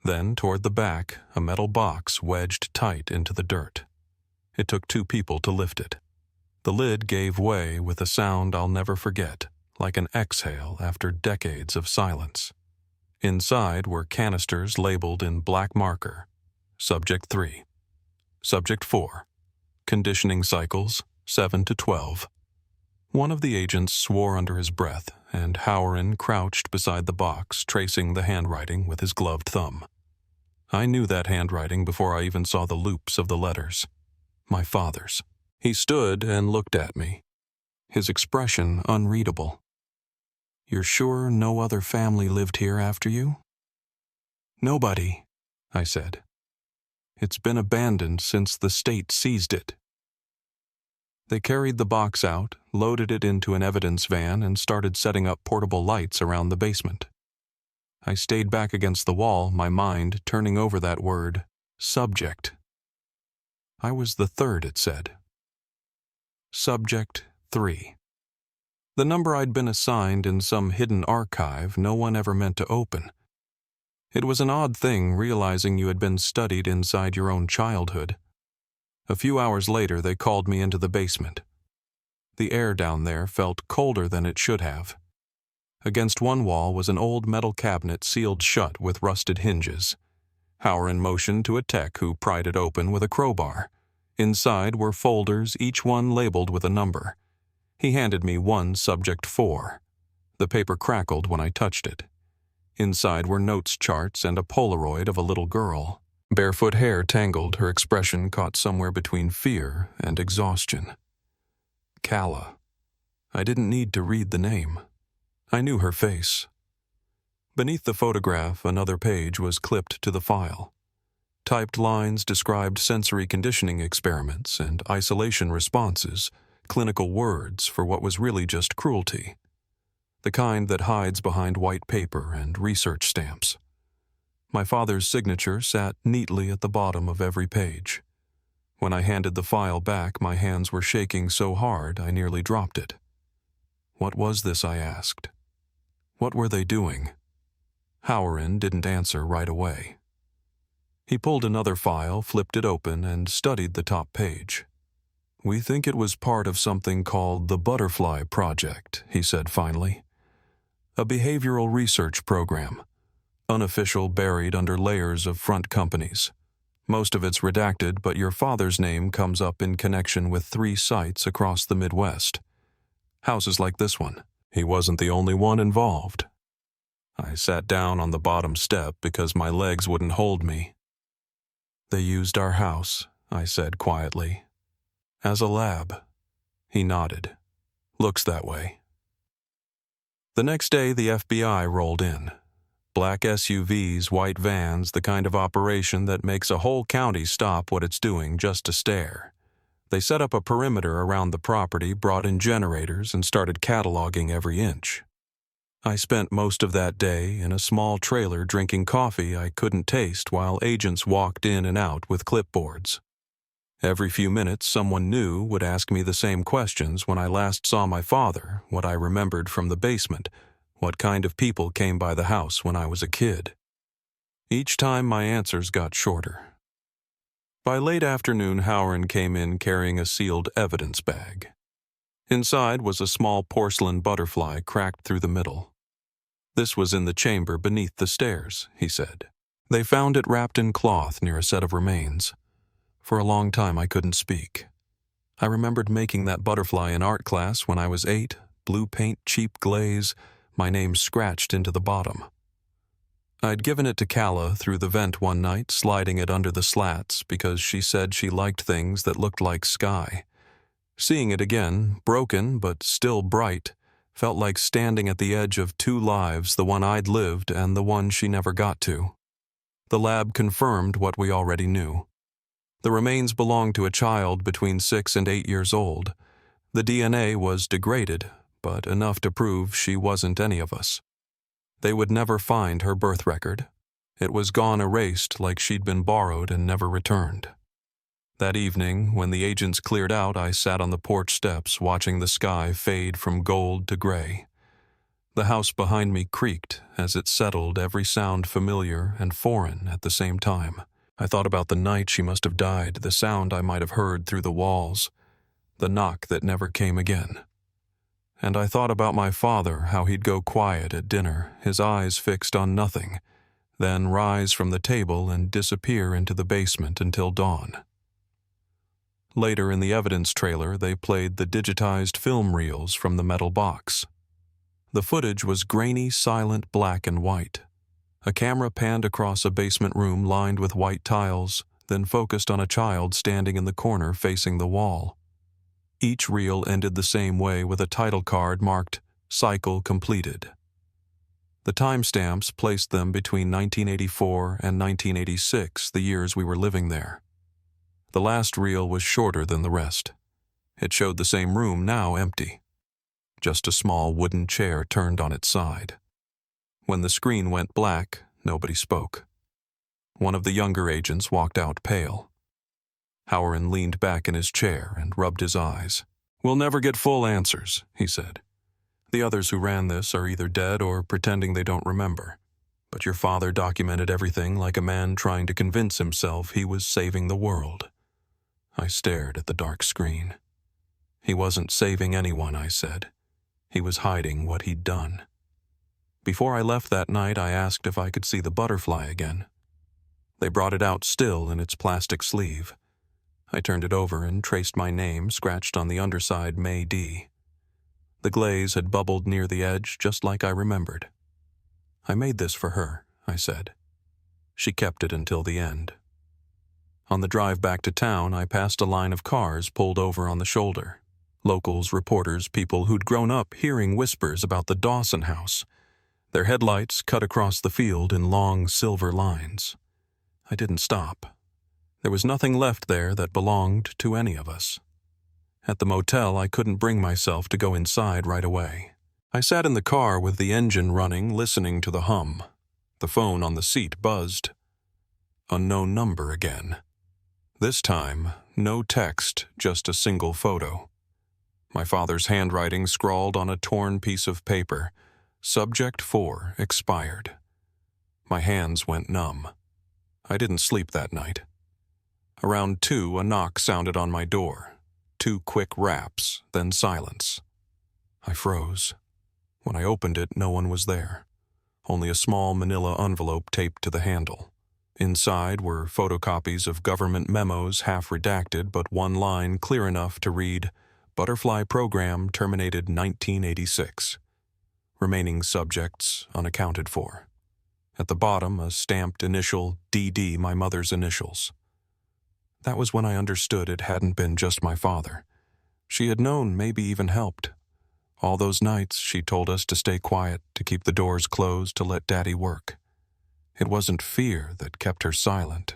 Then, toward the back, a metal box wedged tight into the dirt. It took 2 people to lift it. The lid gave way with a sound I'll never forget, like an exhale after decades of silence. Inside were canisters labeled in black marker. Subject 3. Subject 4. Conditioning cycles 7 to 12. One of the agents swore under his breath, and Howren crouched beside the box, tracing the handwriting with his gloved thumb. I knew that handwriting before I even saw the loops of the letters. My father's. He stood and looked at me, his expression unreadable. "You're sure no other family lived here after you?" "Nobody," I said. "It's been abandoned since the state seized it." They carried the box out, loaded it into an evidence van, and started setting up portable lights around the basement. I stayed back against the wall, my mind turning over that word, subject. I was the third, it said. Subject 3. The number I'd been assigned in some hidden archive no one ever meant to open. It was an odd thing realizing you had been studied inside your own childhood. A few hours later, they called me into the basement. The air down there felt colder than it should have. Against one wall was an old metal cabinet sealed shut with rusted hinges. Howren motioned to a tech who pried it open with a crowbar. Inside were folders, each one labeled with a number. He handed me one Subject 4. The paper crackled when I touched it. Inside were notes charts and a Polaroid of a little girl. Barefoot hair tangled, her expression caught somewhere between fear and exhaustion. Calla. I didn't need to read the name. I knew her face. Beneath the photograph, another page was clipped to the file. Typed lines described sensory conditioning experiments and isolation responses, clinical words for what was really just cruelty. The kind that hides behind white paper and research stamps. My father's signature sat neatly at the bottom of every page. When I handed the file back, my hands were shaking so hard I nearly dropped it. What was this, I asked? What were they doing? Howren didn't answer right away. He pulled another file, flipped it open, and studied the top page. "We think it was part of something called the Butterfly Project," he said finally. "A behavioral research program. Unofficial, buried under layers of front companies. Most of it's redacted, but your father's name comes up in connection with 3 sites across the Midwest. Houses like this one. He wasn't the only one involved." I sat down on the bottom step because my legs wouldn't hold me. "They used our house," I said quietly. "As a lab." He nodded. "Looks that way." The next day, the FBI rolled in. Black SUVs, white vans, the kind of operation that makes a whole county stop what it's doing just to stare. They set up a perimeter around the property, brought in generators, and started cataloging every inch. I spent most of that day in a small trailer drinking coffee I couldn't taste while agents walked in and out with clipboards. Every few minutes, someone new would ask me the same questions when I last saw my father, what I remembered from the basement, what kind of people came by the house when I was a kid. Each time my answers got shorter. By late afternoon, Howren came in carrying a sealed evidence bag. Inside was a small porcelain butterfly cracked through the middle. "This was in the chamber beneath the stairs," he said. "They found it wrapped in cloth near a set of remains. For a long time I couldn't speak. I remembered making that butterfly in art class when I was 8, blue paint, cheap glaze, my name scratched into the bottom. I'd given it to Calla through the vent one night, sliding it under the slats because she said she liked things that looked like sky. Seeing it again, broken but still bright, felt like standing at the edge of 2 lives, the one I'd lived and the one she never got to. The lab confirmed what we already knew. The remains belonged to a child between 6 and 8 years old. The DNA was degraded, but enough to prove she wasn't any of us. They would never find her birth record. It was gone erased like she'd been borrowed and never returned. That evening, when the agents cleared out, I sat on the porch steps watching the sky fade from gold to gray. The house behind me creaked as it settled, every sound familiar and foreign at the same time. I thought about the night she must have died, the sound I might have heard through the walls, the knock that never came again. And I thought about my father, how he'd go quiet at dinner, his eyes fixed on nothing, then rise from the table and disappear into the basement until dawn. Later in the evidence trailer, they played the digitized film reels from the metal box. The footage was grainy, silent black and white. A camera panned across a basement room lined with white tiles, then focused on a child standing in the corner facing the wall. Each reel ended the same way, with a title card marked "Cycle Completed." The timestamps placed them between 1984 and 1986, the years we were living there. The last reel was shorter than the rest. It showed the same room, now empty. Just a small wooden chair turned on its side. When the screen went black, nobody spoke. One of the younger agents walked out pale. Howard leaned back in his chair and rubbed his eyes. "We'll never get full answers," he said. "The others who ran this are either dead or pretending they don't remember. But your father documented everything like a man trying to convince himself he was saving the world." I stared at the dark screen. "He wasn't saving anyone," I said. "He was hiding what he'd done." Before I left that night, I asked if I could see the butterfly again. They brought it out still in its plastic sleeve. I turned it over and traced my name scratched on the underside, May D. The glaze had bubbled near the edge, just like I remembered. "I made this for her," I said. She kept it until the end. On the drive back to town, I passed a line of cars pulled over on the shoulder. Locals, reporters, people who'd grown up hearing whispers about the Dawson house. Their headlights cut across the field in long silver lines. I didn't stop. There was nothing left there that belonged to any of us. At the motel, I couldn't bring myself to go inside right away. I sat in the car with the engine running, listening to the hum. The phone on the seat buzzed. Unknown number again. This time, no text, just a single photo. My father's handwriting scrawled on a torn piece of paper. Subject 4, expired. My hands went numb. I didn't sleep that night. Around 2, a knock sounded on my door. 2 quick raps, then silence. I froze. When I opened it, no one was there. Only a small manila envelope taped to the handle. Inside were photocopies of government memos, half redacted, but one line clear enough to read, "Butterfly program terminated 1986. Remaining subjects unaccounted for." At the bottom, a stamped initial DD, my mother's initials. That was when I understood it hadn't been just my father. She had known, maybe even helped. All those nights, she told us to stay quiet, to keep the doors closed, to let Daddy work. It wasn't fear that kept her silent.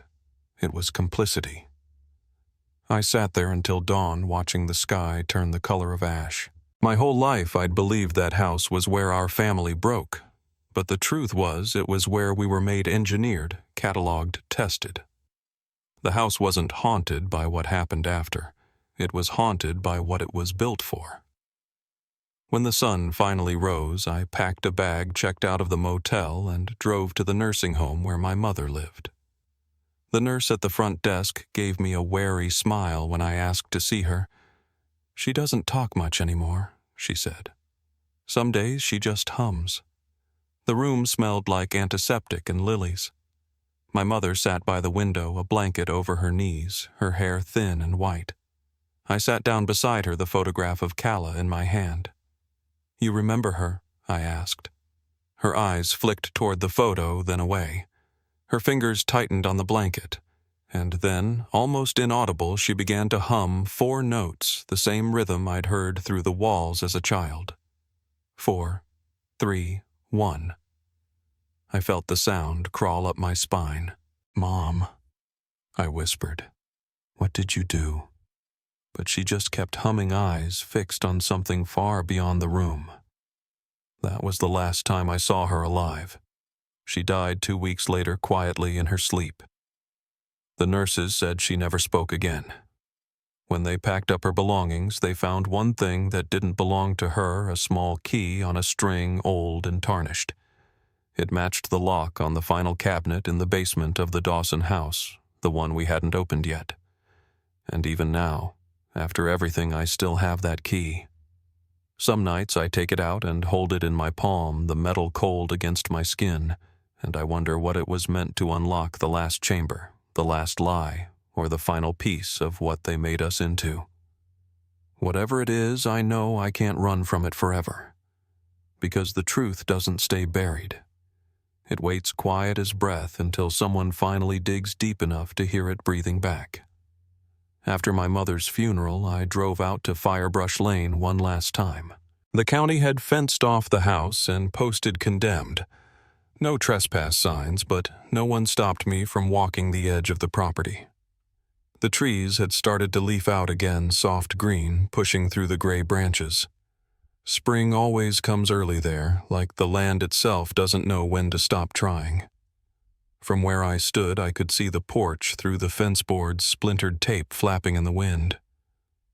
It was complicity. I sat there until dawn, watching the sky turn the color of ash. My whole life I'd believed that house was where our family broke. But the truth was, it was where we were made, engineered, cataloged, tested. The house wasn't haunted by what happened after. It was haunted by what it was built for. When the sun finally rose, I packed a bag, checked out of the motel, and drove to the nursing home where my mother lived. The nurse at the front desk gave me a wary smile when I asked to see her. "She doesn't talk much anymore," she said. "Some days she just hums." The room smelled like antiseptic and lilies. My mother sat by the window, a blanket over her knees, her hair thin and white. I sat down beside her, the photograph of Calla in my hand. "You remember her?" I asked. Her eyes flicked toward the photo, then away. Her fingers tightened on the blanket, and then, almost inaudible, she began to hum 4 notes, the same rhythm I'd heard through the walls as a child. 4, 3, 1. I felt the sound crawl up my spine. "Mom," I whispered. "What did you do?" But but she just kept humming, eyes fixed on something far beyond the room. That was the last time I saw her alive. She died 2 weeks later quietly in her sleep. The nurses said she never spoke again. When they packed up her belongings, they found one thing that didn't belong to her, a small key on a string, old and tarnished. It matched the lock on the final cabinet in the basement of the Dawson house, the one we hadn't opened yet. And even now, after everything, I still have that key. Some nights I take it out and hold it in my palm, the metal cold against my skin, and I wonder what it was meant to unlock the last chamber, the last lie, or the final piece of what they made us into. Whatever it is, I know I can't run from it forever, because the truth doesn't stay buried. It waits quiet as breath until someone finally digs deep enough to hear it breathing back. After my mother's funeral, I drove out to Firebrush Lane one last time. The county had fenced off the house and posted condemned. No trespass signs, but no one stopped me from walking the edge of the property. The trees had started to leaf out again, soft green, pushing through the gray branches. Spring always comes early there, like the land itself doesn't know when to stop trying. From where I stood, I could see the porch through the fence boards, splintered tape flapping in the wind.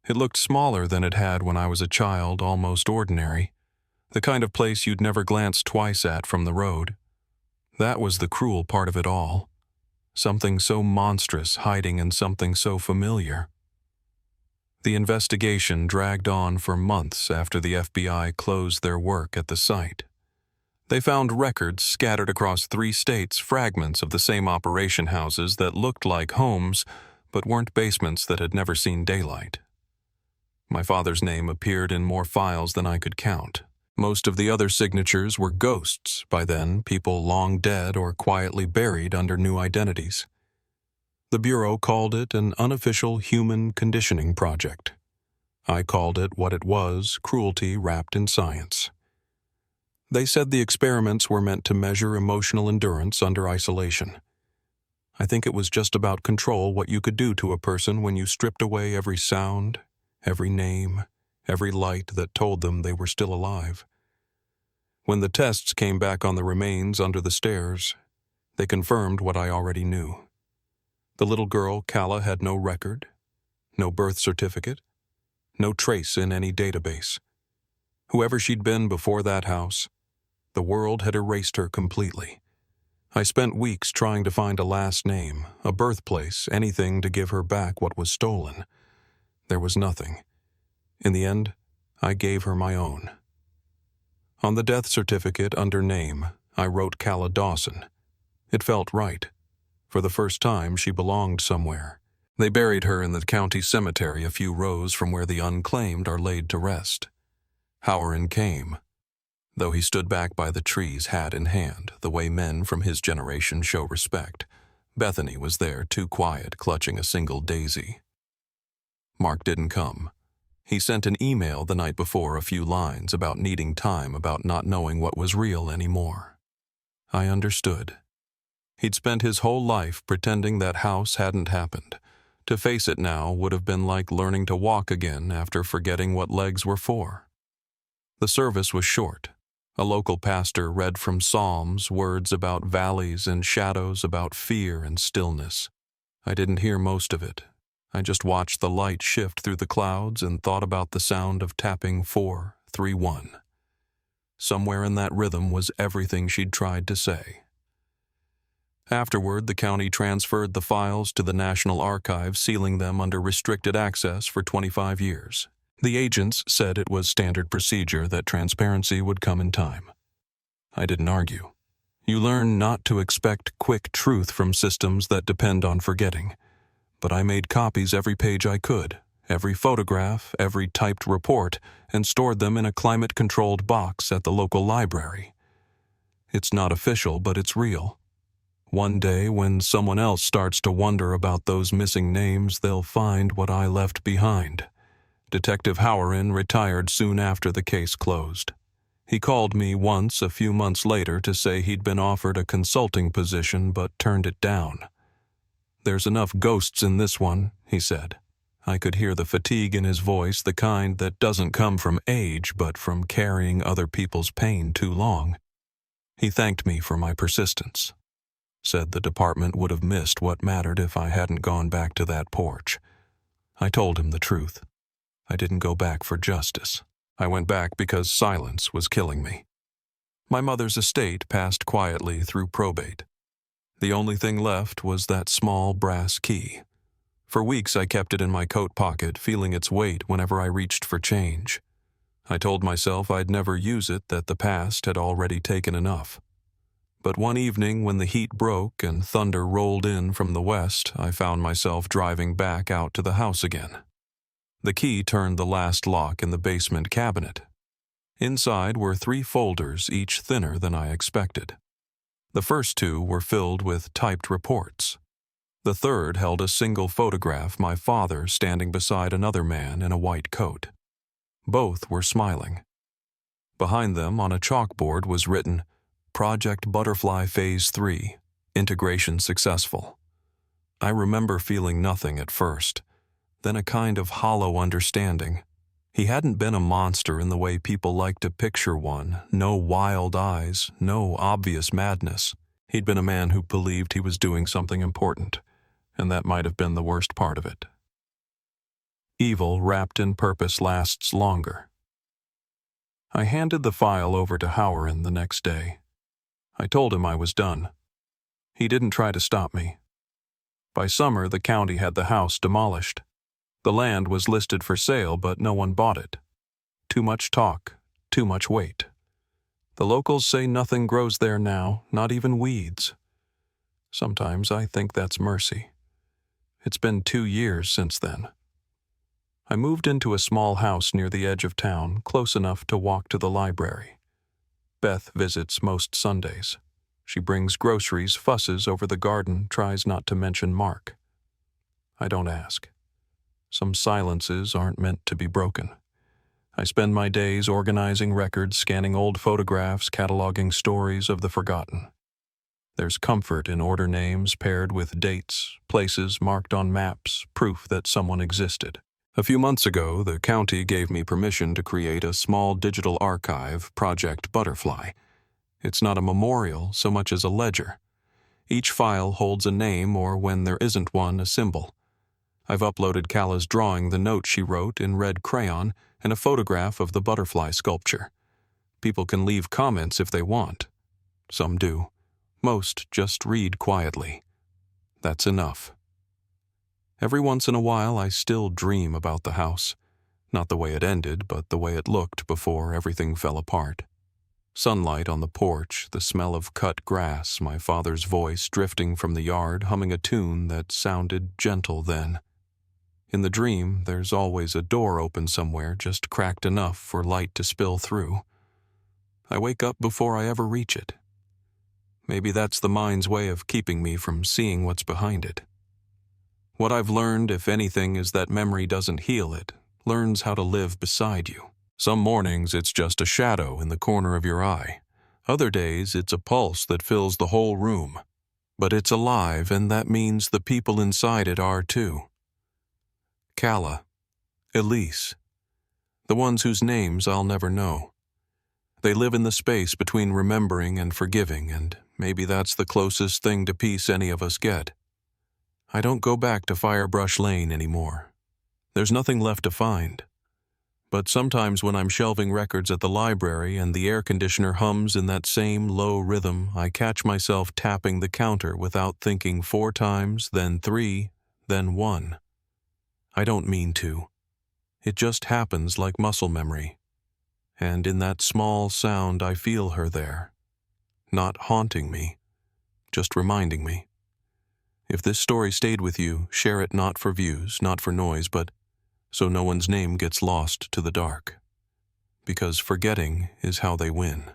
It looked smaller than it had when I was a child, almost ordinary, the kind of place you'd never glance twice at from the road. That was the cruel part of it all. Something so monstrous hiding in something so familiar. The investigation dragged on for months after the FBI closed their work at the site. They found records scattered across 3 states, fragments of the same operation houses that looked like homes, but weren't basements that had never seen daylight. My father's name appeared in more files than I could count. Most of the other signatures were ghosts by then, people long dead or quietly buried under new identities. The Bureau called it an unofficial human conditioning project. I called it what it was, cruelty wrapped in science. They said the experiments were meant to measure emotional endurance under isolation. I think it was just about control, what you could do to a person when you stripped away every sound, every name, every light that told them they were still alive. When the tests came back on the remains under the stairs, they confirmed what I already knew. The little girl, Calla, had no record, no birth certificate, no trace in any database. Whoever she'd been before that house, the world had erased her completely. I spent weeks trying to find a last name, a birthplace, anything to give her back what was stolen. There was nothing. In the end, I gave her my own. On the death certificate under name, I wrote Calla Dawson. It felt right. For the first time, she belonged somewhere. They buried her in the county cemetery a few rows from where the unclaimed are laid to rest. Howard came, though he stood back by the trees, hat in hand, the way men from his generation show respect. Bethany was there, too quiet, clutching a single daisy. Mark didn't come. He sent an email the night before, a few lines about needing time, about not knowing what was real anymore. I understood. He'd spent his whole life pretending that house hadn't happened. To face it now would have been like learning to walk again after forgetting what legs were for. The service was short. A local pastor read from Psalms, words about valleys and shadows, about fear and stillness. I didn't hear most of it. I just watched the light shift through the clouds and thought about the sound of tapping 4-3-1. Somewhere in that rhythm was everything she'd tried to say. Afterward, the county transferred the files to the National Archives, sealing them under restricted access for 25 years. The agents said it was standard procedure, that transparency would come in time. I didn't argue. You learn not to expect quick truth from systems that depend on forgetting. But I made copies every page I could, every photograph, every typed report, and stored them in a climate-controlled box at the local library. It's not official, but it's real. One day, when someone else starts to wonder about those missing names, they'll find what I left behind. Detective Howard retired soon after the case closed. He called me once a few months later to say he'd been offered a consulting position but turned it down. "There's enough ghosts in this one," he said. I could hear the fatigue in his voice, the kind that doesn't come from age but from carrying other people's pain too long. He thanked me for my persistence. Said the department would have missed what mattered if I hadn't gone back to that porch. I told him the truth. I didn't go back for justice. I went back because silence was killing me. My mother's estate passed quietly through probate. The only thing left was that small brass key. For weeks I kept it in my coat pocket, feeling its weight whenever I reached for change. I told myself I'd never use it, that the past had already taken enough. But one evening when the heat broke and thunder rolled in from the west, I found myself driving back out to the house again. The key turned the last lock in the basement cabinet. Inside were 3 folders, each thinner than I expected. The first 2 were filled with typed reports. The third held a single photograph, my father standing beside another man in a white coat. Both were smiling. Behind them on a chalkboard was written, "Project Butterfly Phase 3, Integration Successful." I remember feeling nothing at first, then a kind of hollow understanding. He hadn't been a monster in the way people like to picture one, no wild eyes, no obvious madness. He'd been a man who believed he was doing something important, and that might have been the worst part of it. Evil wrapped in purpose lasts longer. I handed the file over to Howard the next day. I told him I was done. He didn't try to stop me. By summer, the county had the house demolished. The land was listed for sale, but no one bought it. Too much talk, too much weight. The locals say nothing grows there now, not even weeds. Sometimes I think that's mercy. It's been 2 years since then. I moved into a small house near the edge of town, close enough to walk to the library. Beth visits most Sundays. She brings groceries, fusses over the garden, tries not to mention Mark. I don't ask. Some silences aren't meant to be broken. I spend my days organizing records, scanning old photographs, cataloging stories of the forgotten. There's comfort in order names paired with dates, places marked on maps, proof that someone existed. A few months ago, the county gave me permission to create a small digital archive, Project Butterfly. It's not a memorial so much as a ledger. Each file holds a name, or when there isn't one, a symbol. I've uploaded Calla's drawing, the note she wrote in red crayon, and a photograph of the butterfly sculpture. People can leave comments if they want. Some do. Most just read quietly. That's enough. Every once in a while, I still dream about the house. Not the way it ended, but the way it looked before everything fell apart. Sunlight on the porch, the smell of cut grass, my father's voice drifting from the yard, humming a tune that sounded gentle then. In the dream, there's always a door open somewhere, just cracked enough for light to spill through. I wake up before I ever reach it. Maybe that's the mind's way of keeping me from seeing what's behind it. What I've learned, if anything, is that memory doesn't heal it, learns how to live beside you. Some mornings it's just a shadow in the corner of your eye. Other days it's a pulse that fills the whole room. But it's alive, and that means the people inside it are too. Calla, Elise, the ones whose names I'll never know. They live in the space between remembering and forgiving, and maybe that's the closest thing to peace any of us get. I don't go back to Firebrush Lane anymore. There's nothing left to find. But sometimes when I'm shelving records at the library and the air conditioner hums in that same low rhythm, I catch myself tapping the counter without thinking 4 times, then 3, then 1. I don't mean to. It just happens like muscle memory. And in that small sound I feel her there. Not haunting me, just reminding me. If this story stayed with you, share it not for views, not for noise, but so no one's name gets lost to the dark. Because forgetting is how they win.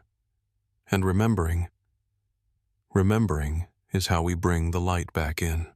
And remembering is how we bring the light back in.